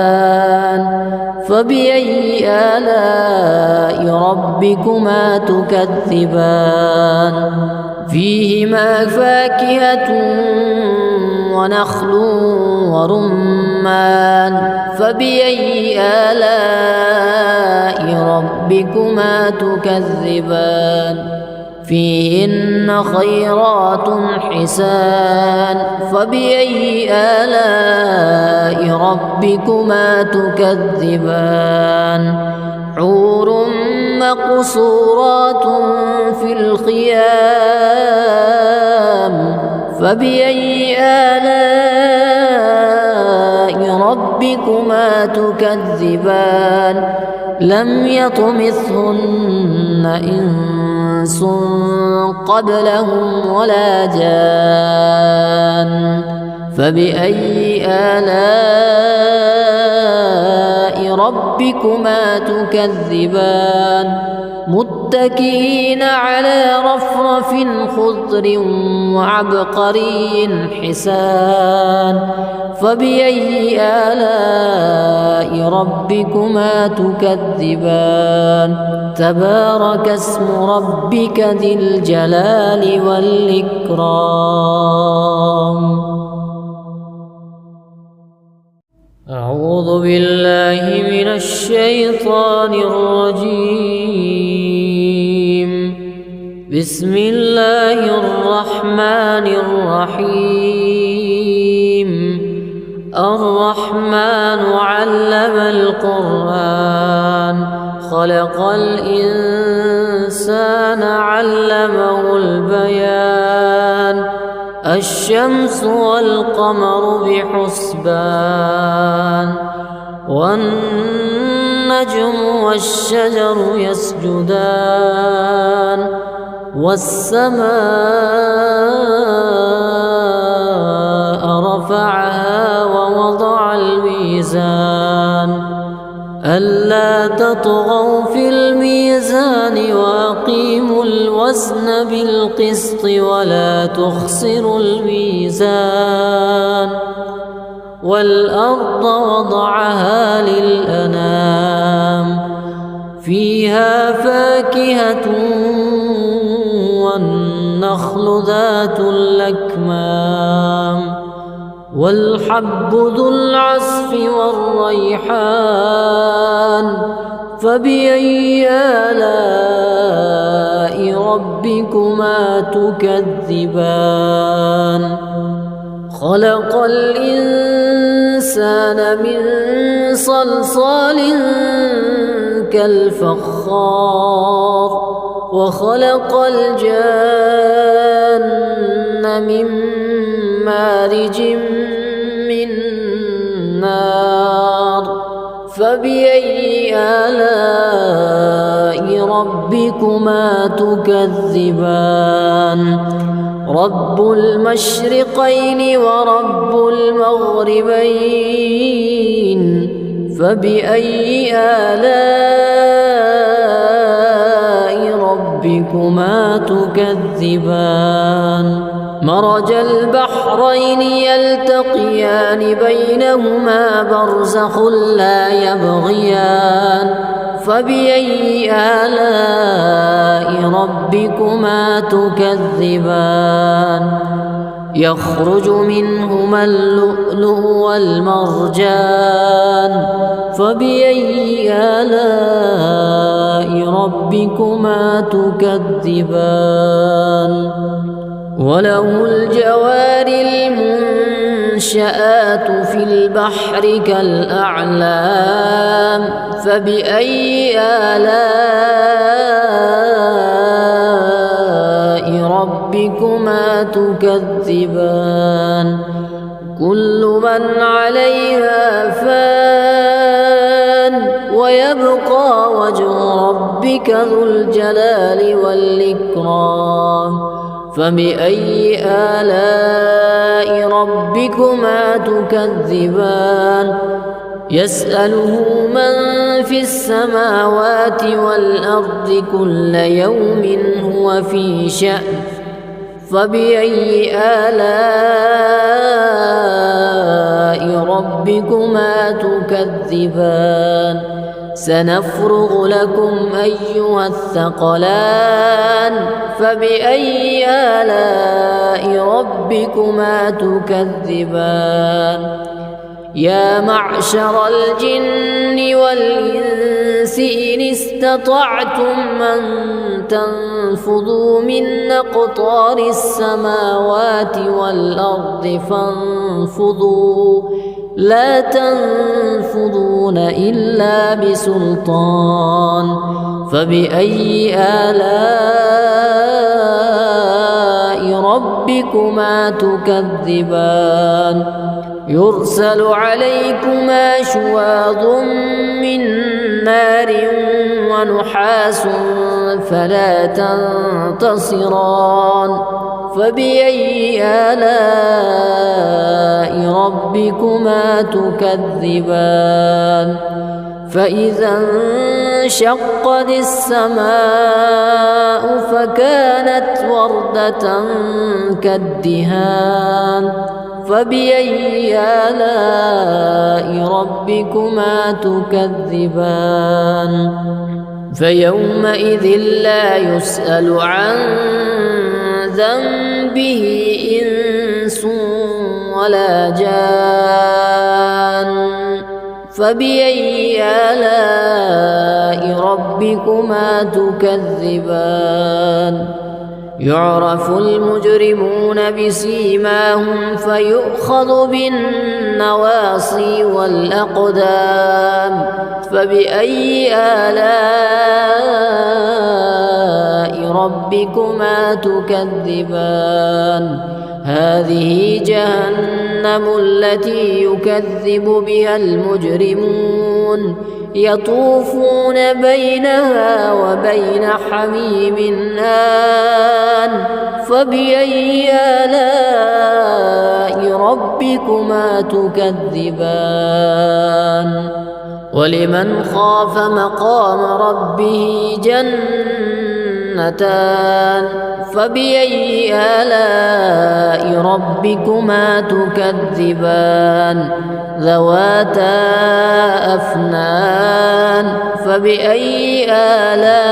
فبأي آلاء ربكما تكذبان فيهما فاكهة ونخل ورمان فبأي آلاء ربكما تكذبان فيهن خيرات حسان فبأي آلاء ربكما تكذبان حور مقصورات في الخيام فبأي آلاء ربكما تكذبان لم يطمثهن إنس قبلهم ولا جان فبأي آلاء ربكما تكذبان متكئين على رفرف خضر وعبقري حسان فبأي آلاء ربكما تكذبان تبارك اسم ربك ذي الجلال والإكرام أعوذ بالله من الشيطان الرجيم بسم الله الرحمن الرحيم الرحمن علم القرآن خلق الإنسان علمه البيان الشمس والقمر بحسبان والنجم والشجر يسجدان والسماء رفعها ووضع الميزان ألا تطغوا في الميزان وأقيموا الوزن بالقسط ولا تخسروا الميزان والأرض وضعها للأنام فيها فاكهة والنخل ذات الأكمام والحب ذو العصف والريحان فبأي آلاء ربكما تكذبان خلق الإنسان من صلصال كالفخار وخلق الجان من مارج من نار فبأي آلاء ربكما تكذبان رب المشرقين ورب المغربين فبأي آلاء ربكما تكذبان مرج البحرين يلتقيان بينهما برزخ لا يبغيان فبأي آلاء ربكما تكذبان يخرج منهما اللؤلؤ والمرجان فبأي آلاء ربكما تكذبان وله الجوار المنشآت في البحر كالأعلام فبأي آلاء ربكما تكذبان كل من عليها فان ويبقى وجه ربك ذو الجلال والإكرام فبأي آلاء ربكما تكذبان يسأله من في السماوات والأرض كل يوم هو في شأن فبأي آلاء ربكما تكذبان سنفرغ لكم أيها الثقلان فبأي آلاء ربكما تكذبان يا معشر الجن والإنس إن استطعتم أن تنفذوا من أقطار السماوات والأرض فانفذوا لا تنفذون إلا بسلطان فبأي آلاء ربكما تكذبان يرسل عليكما شواظ من نار ونحاس فلا تنتصران فبأي آلاء ربكما تكذبان فإذا انشقت السماء فكانت وردة كالدهان فبأي آلاء ربكما تكذبان فيومئذ لا يسأل عن ذنبه إنس ولا جان فبأي آلاء ربكما تكذبان يعرف المجرمون بسيماهم فيؤخذ بالنواصي والأقدام فبأي آلاء ربكما تكذبان هذه جهنم التي يكذب بها المجرمون يطوفون بينها وبين حميم آن فبأي آلاء ربكما تكذبان ولمن خاف مقام ربه جنتان فبأي آلاء ربكما تكذبان ذواتا أفنان فبأي آلاء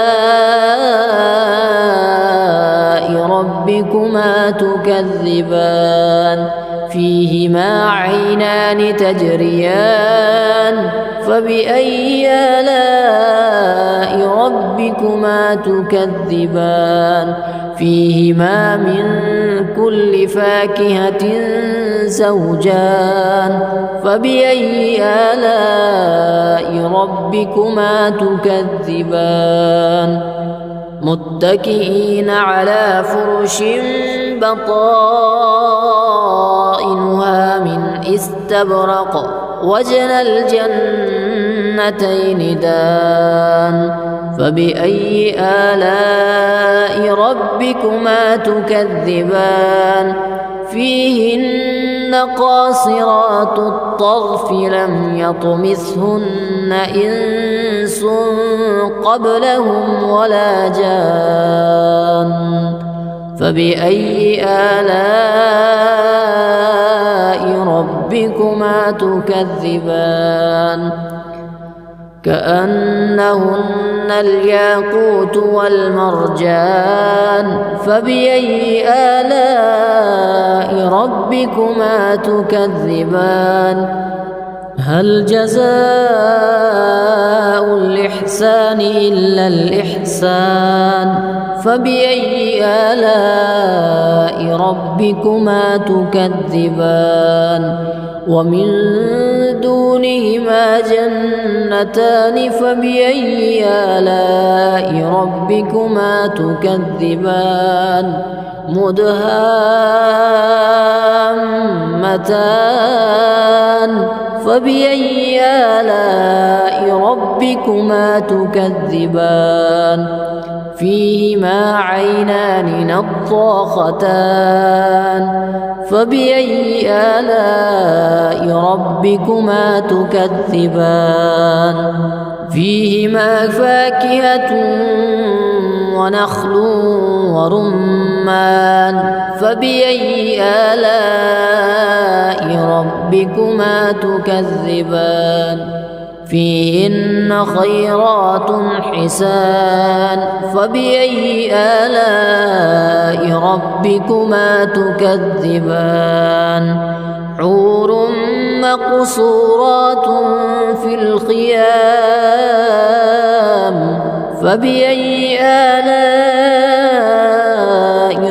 ربكما تكذبان فيهما عينان تجريان فبأي آلاء ربكما تكذبان فيهما من كل فاكهة زوجان فبأي آلاء ربكما تكذبان متكئين على فرش بطائنها من استبرق وجنى الجنتين دان فبأي آلاء ربكما تكذبان فيهن قاصرات الطرف لم يطمثهن إنس قبلهم ولا جان فبأي آلاء ربكما تكذبان كأنهن الياقوت والمرجان فبأي آلاء ربكما تكذبان هل جزاء الإحسان إلا الإحسان فبأي آلاء ربكما تكذبان ومن دونهما جنتان فبأي آلاء ربكما تكذبان مدهامتان فبأي آلاء ربكما تكذبان فيهما عينان نضاختان فبأي آلاء ربكما تكذبان فيهما فاكهة ونخل ورمان فبأي آلاء ربكما تكذبان فيهن خيرات حسان فبأي آلاء ربكما تكذبان حور مقصورات في الخيام فبأي آلاء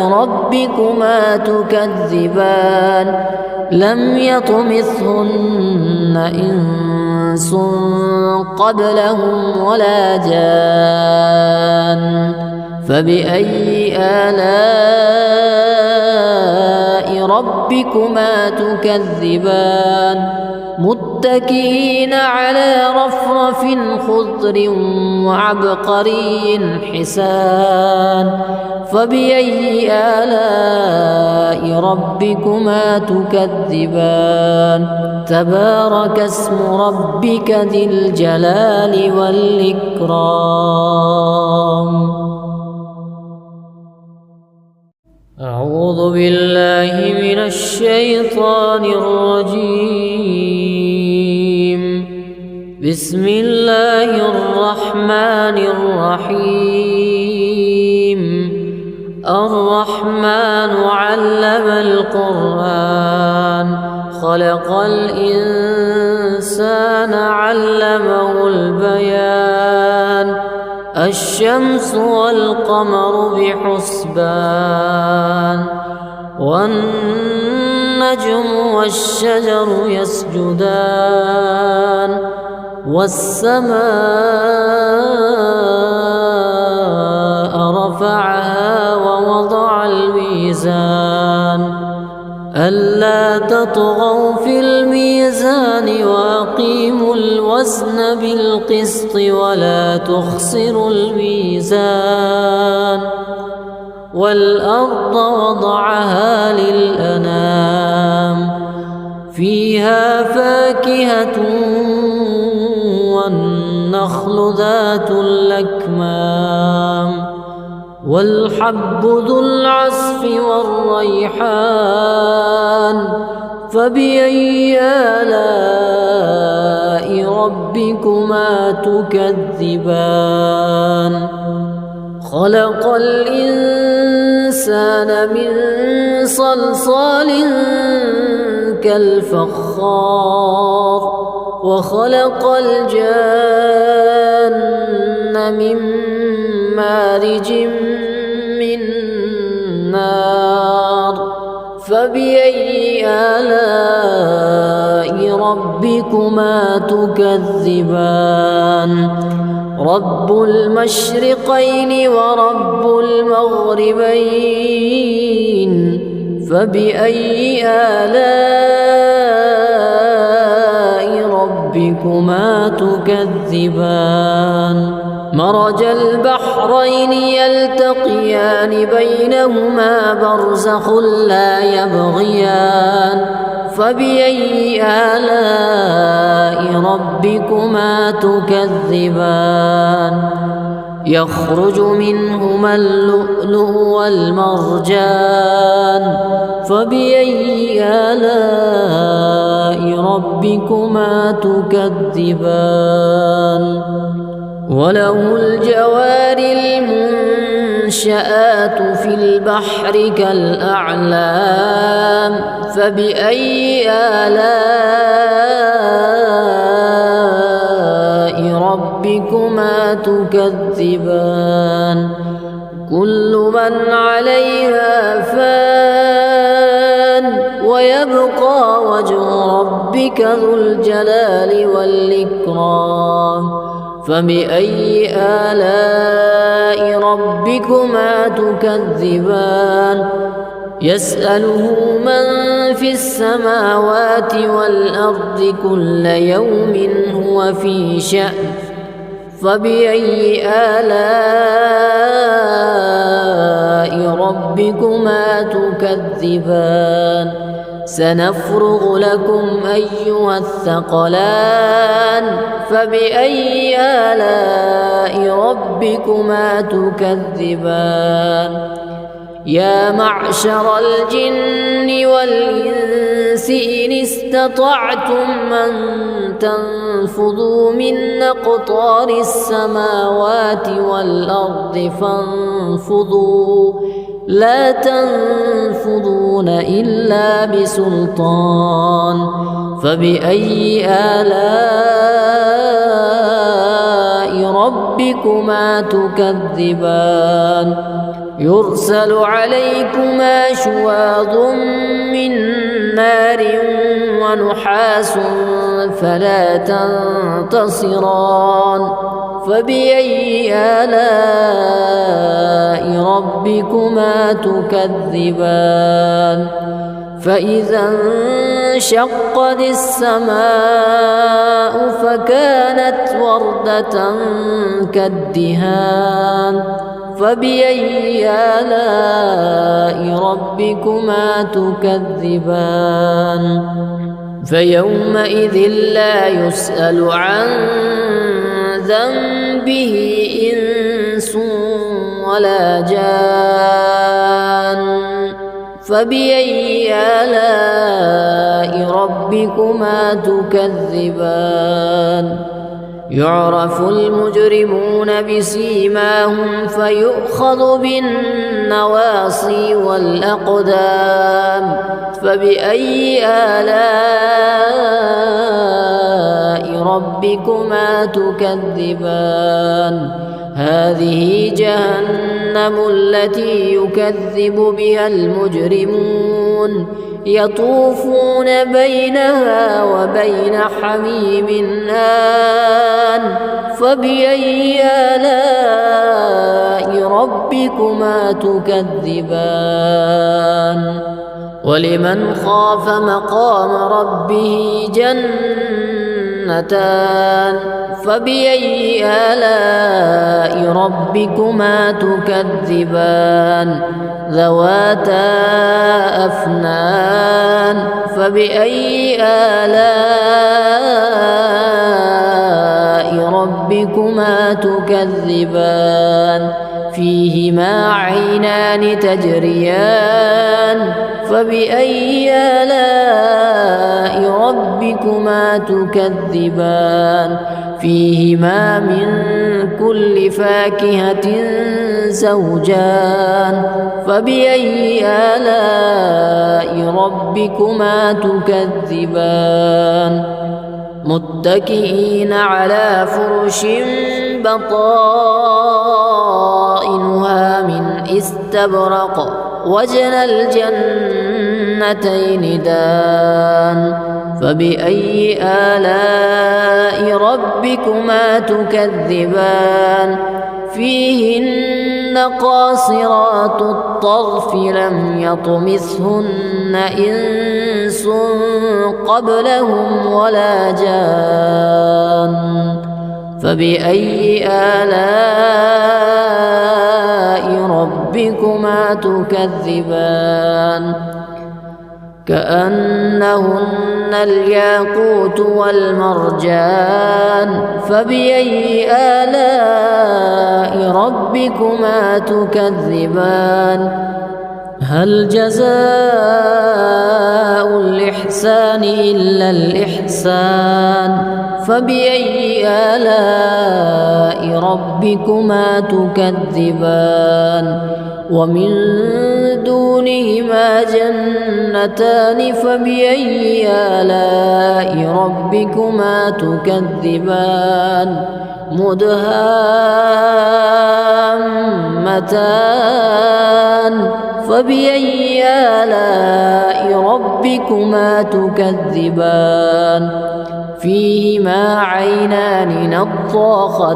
ربكما تكذبان لم يطمثهن إنس قبلهم ولا جان فبأي آلاء ربكما تكذبان متكئين على رفرف خضر وعبقري حسان فبأي آلاء ربكما تكذبان تبارك اسم ربك ذي الجلال والإكرام أعوذ بالله من الشيطان الرجيم بسم الله الرحمن الرحيم الرحمن علم القرآن خلق الإنسان علمه البيان الشمس والقمر بحسبان والنجم والشجر يسجدان والسماء رفعها ووضع الميزان ألا تطغوا في الميزان وأقيموا الوزن بالقسط ولا تخسروا الميزان والأرض وضعها للأنام فيها فاكهة والنخل ذات الأكمام والحب ذو العصف والريحان فبأي آلاء ربكما تكذبان خلق الإنسان من صلصال كالفخار وخلق الجان من مارج من نار فبأي آلاء ربكما تكذبان رب المشرقين ورب المغربين فبأي آلاء ربكما تكذبان مرج البحرين يلتقيان بينهما برزخ لا يبغيان فبأي آلاء ربكما تكذبان يخرج منهما اللؤلؤ والمرجان فبأي آلاء ربكما تكذبان وله الجوار المنشآت في البحر كالأعلام فبأي آلاء ربكما تكذبان كل من عليها فان ويبقى وجه ربك ذو الجلال والإكرام فبأي آلاء ربكما تكذبان يسأله من في السماوات والأرض كل يوم هو في شأن فبأي آلاء ربكما تكذبان سنفرغ لكم أيها الثقلان فبأي آلاء ربكما تكذبان يا معشر الجن والإنس إن استطعتم أن تنفذوا من أقطار السماوات والأرض فانفذوا لا تنفذون إلا بسلطان فبأي آلاء ربكما تكذبان يرسل عليكما شواظ من نار ونحاس فلا تنتصران فبأي آلاء ربكما تكذبان فإذا انشقت السماء فكانت وردة كالدهان فبأي آلاء ربكما تكذبان فيومئذ لا يسأل عن ذنبه إنس ولا جان فبأي آلاء ربكما تكذبان يعرف المجرمون بسيماهم فيؤخذ بالنواصي والأقدام فبأي آلاء ربكما تكذبان هذه جهنم التي يكذب بها المجرمون يطوفون بينها وبين حميم آن فبأي آلاء ربكما تكذبان ولمن خاف مقام ربه جنتان فبأي آلاء ربكما تكذبان ذواتا أفنان فبأي آلاء ربكما تكذبان فيهما عينان تجريان فبأي آلاء ربكما تكذبان فيهما من كل فاكهة زوجان فبأي آلاء ربكما تكذبان متكئين على فرش بطائنها من استبرق وجنى الجنتين دان فبأي آلاء ربكما تكذبان فيهن قاصرات الطرف لم يطمثهن إنس قبلهم ولا جان فبأي آلاء ربكما تكذبان كأنهن الياقوت والمرجان فبأي آلاء ربكما تكذبان هل جزاء الإحسان إلا الإحسان فبأي آلاء ربكما تكذبان ومن دونهما جنتان فبأي آلاء ربكما تكذبان مدهامتان فبأي آلاء ربكما تكذبان فيهما عينان نضاختان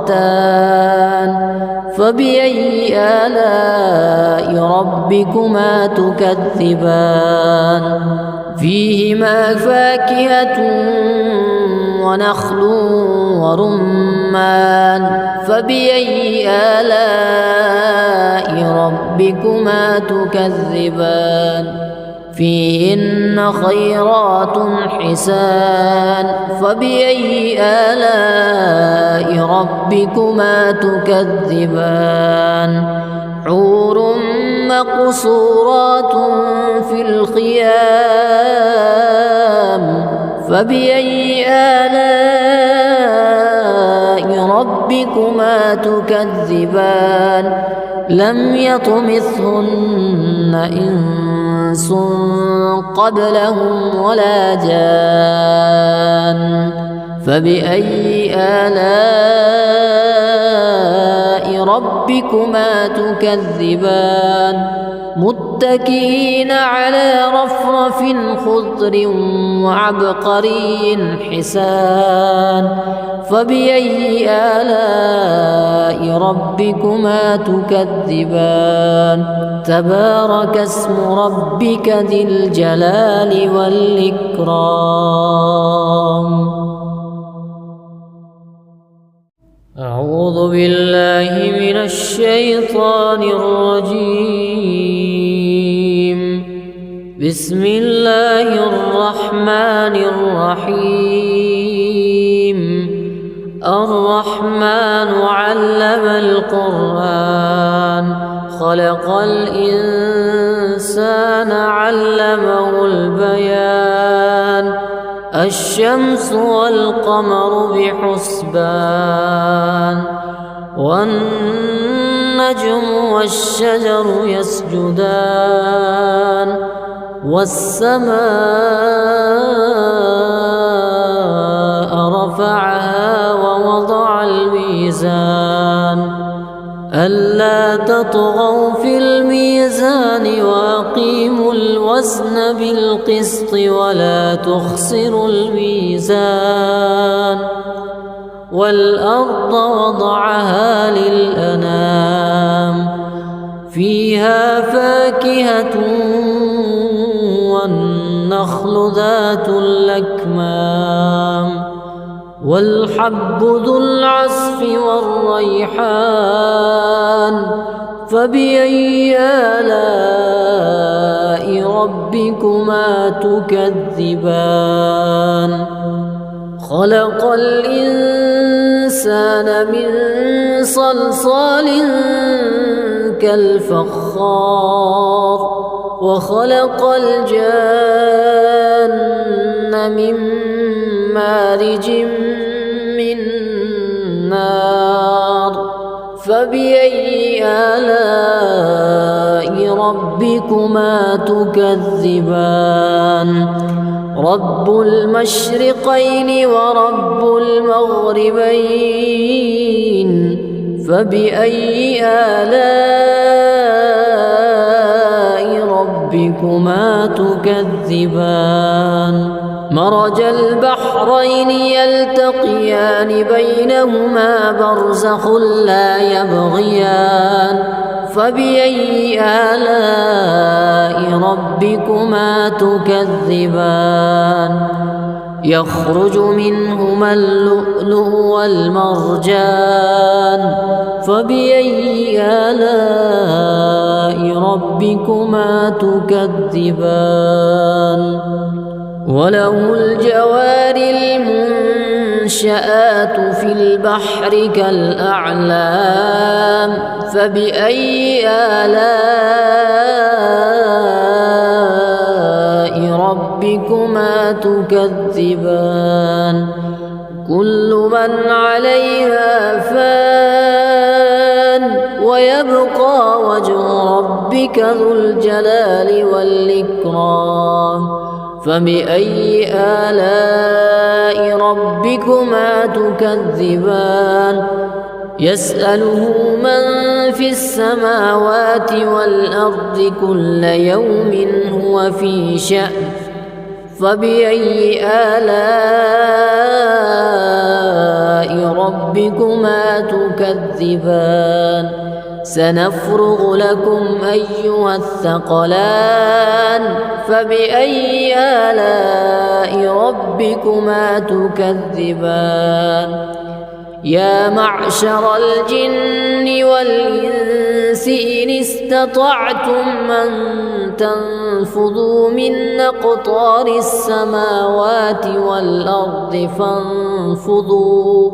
فبأي آلاء ربكما تكذبان فيهما فاكهة ونخل ورمان فبأي آلاء ربكما تكذبان فيهن خيرات حسان فبأي آلاء ربكما تكذبان حور مقصورات في الخيام فبأي آلاء ربكما تكذبان لم يطمثهن إنس قبلهم ولا جان فبأي آلاء ربكما تكذبان متكئين على رفرف خضر وعبقري حسان فبأي آلاء ربكما تكذبان تبارك اسم ربك ذي الجلال والإكرام أعوذ بالله من الشيطان الرجيم بسم الله الرحمن الرحيم الرحمن علم القرآن خلق الإنسان علمه البيان الشمس والقمر بحسبان والنجم والشجر يسجدان والسماء رفعها ووضع الميزان ألا تطغوا في الميزان وأقيموا الوزن بالقسط ولا تخسروا الميزان والأرض وضعها للأنام فيها فاكهة والنخل ذات الأكمام والحب ذو العصف والريحان فبأي آلاء ربكما تكذبان خلق الإنسان من صلصال كالفخار وخلق الجان من مارج من نار فبأي آلاء ربكما تكذبان رب المشرقين ورب المغربين فبأي آلاء ربكما تكذبان مرج البحرين يلتقيان بينهما برزخ لا يبغيان فبأي آلاء ربكما تكذبان يخرج منهما اللؤلؤ والمرجان فبأي آلاء ربكما تكذبان وله الجوار المنشآت في البحر كالأعلام فبأي آلاء ربكما تكذبان كل من عليها فان ويبقى وجه ربك ذو الجلال والإكرام فبأي آلاء ربكما تكذبان يسأله من في السماوات والأرض كل يوم هو في شأن فبأي آلاء ربكما تكذبان سنفرغ لكم أيها الثقلان فبأي آلاء ربكما تكذبان يا معشر الجن والإنس إن استطعتم أن تنفذوا من أقطار السماوات والأرض فانفذوا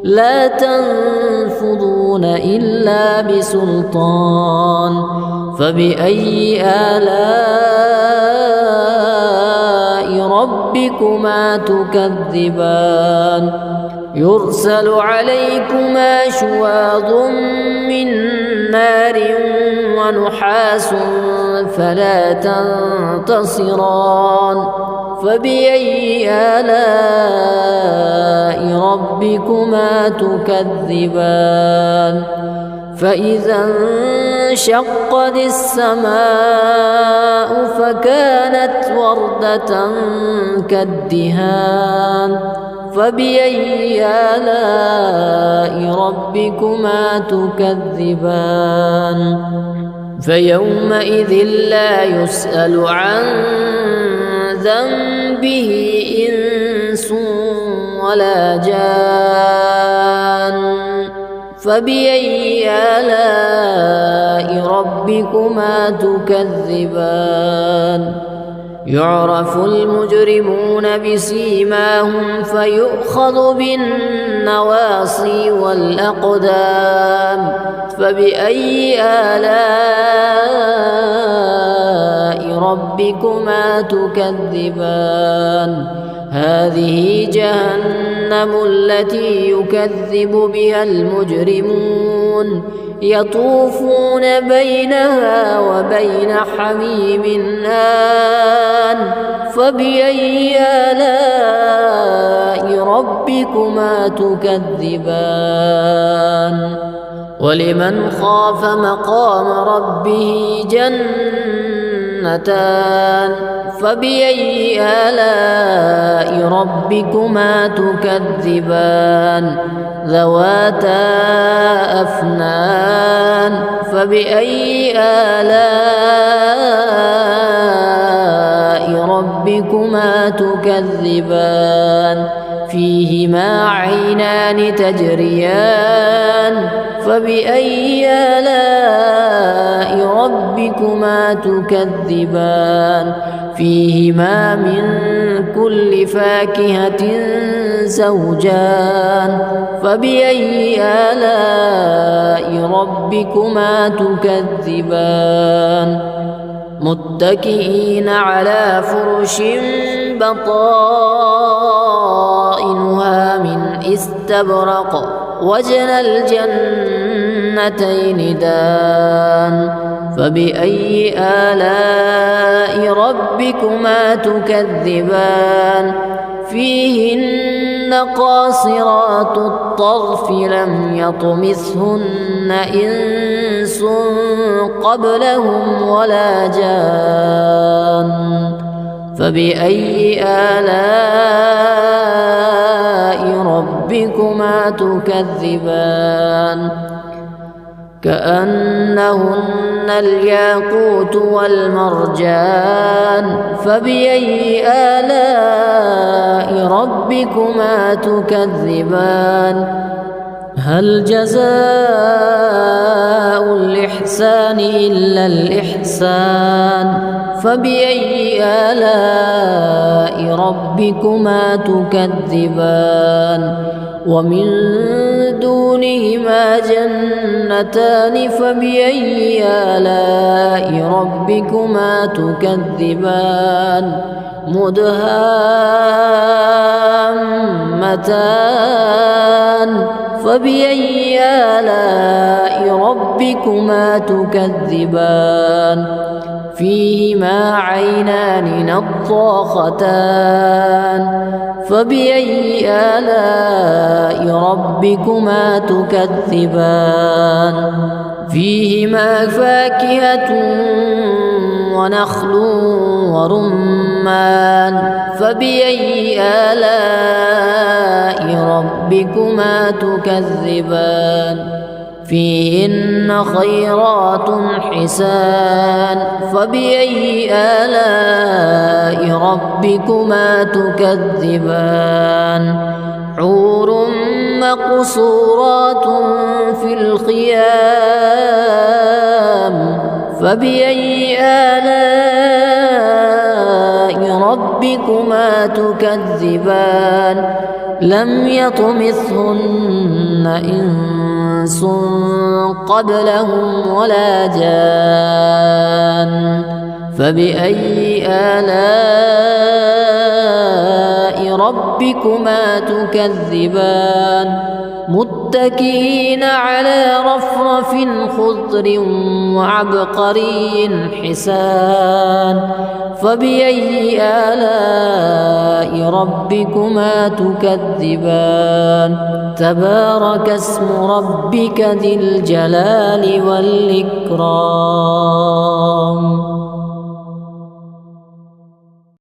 لا تنفذون إلا بسلطان فبأي آلاء ربكما تكذبان يرسل عليكما شواظ من نار ونحاس فلا تنتصران فبأي آلاء ربكما تكذبان فإذا انشقت السماء فكانت وردة كالدهان فبأي آلاء ربكما تكذبان فيومئذ لا يسأل عن ذنبه إنس ولا جان فبأي آلاء ربكما تكذبان يعرف المجرمون بسيماهم فيؤخذ بالنواصي والأقدام فبأي آلاء ربكما تكذبان هذه جهنم التي يكذب بها المجرمون يطوفون بينها وبين حميم آن فبأي آلاء ربكما تكذبان ولمن خاف مقام ربه جنتان فبأي آلاء ربكما تكذبان ذواتا أفنان فبأي آلاء ربكما تكذبان فيهما عينان تجريان فبأي آلاء ربكما تكذبان فيهما من كل فاكهة زوجان فبأي آلاء ربكما تكذبان متكئين على فرش بطائنها من استبرق وجنى الجنتين دان فبأي آلاء ربكما تكذبان فيهن قاصرات الطرف لم يطمثهن إنس قبلهم ولا جان فبأي آلاء ربكما تكذبان كأنهن الياقوت والمرجان فبأي آلاء ربكما تكذبان هل جزاء الإحسان إلا الإحسان فبأي آلاء ربكما تكذبان ومن دونهما جنتان فبأي آلاء ربكما تكذبان مدهامتان فبأي آلاء ربكما تكذبان فيهما عينان نضاختان فبأي آلاء ربكما تكذبان فيهما فاكهة ونخل ورمان فبأي آلاء ربكما تكذبان فيهن خيرات حسان فبأي آلاء ربكما تكذبان حور مقصورات في الخيام فبأي آلاء ربكما تكذبان لم يطمثهن إنس قبلهم ولا جان فبأي آلاء ربكما تكذبان متكئين على رفرف خضر وعبقري حسان فبأي آلاء ربكما تكذبان تبارك اسم ربك ذي الجلال والإكرام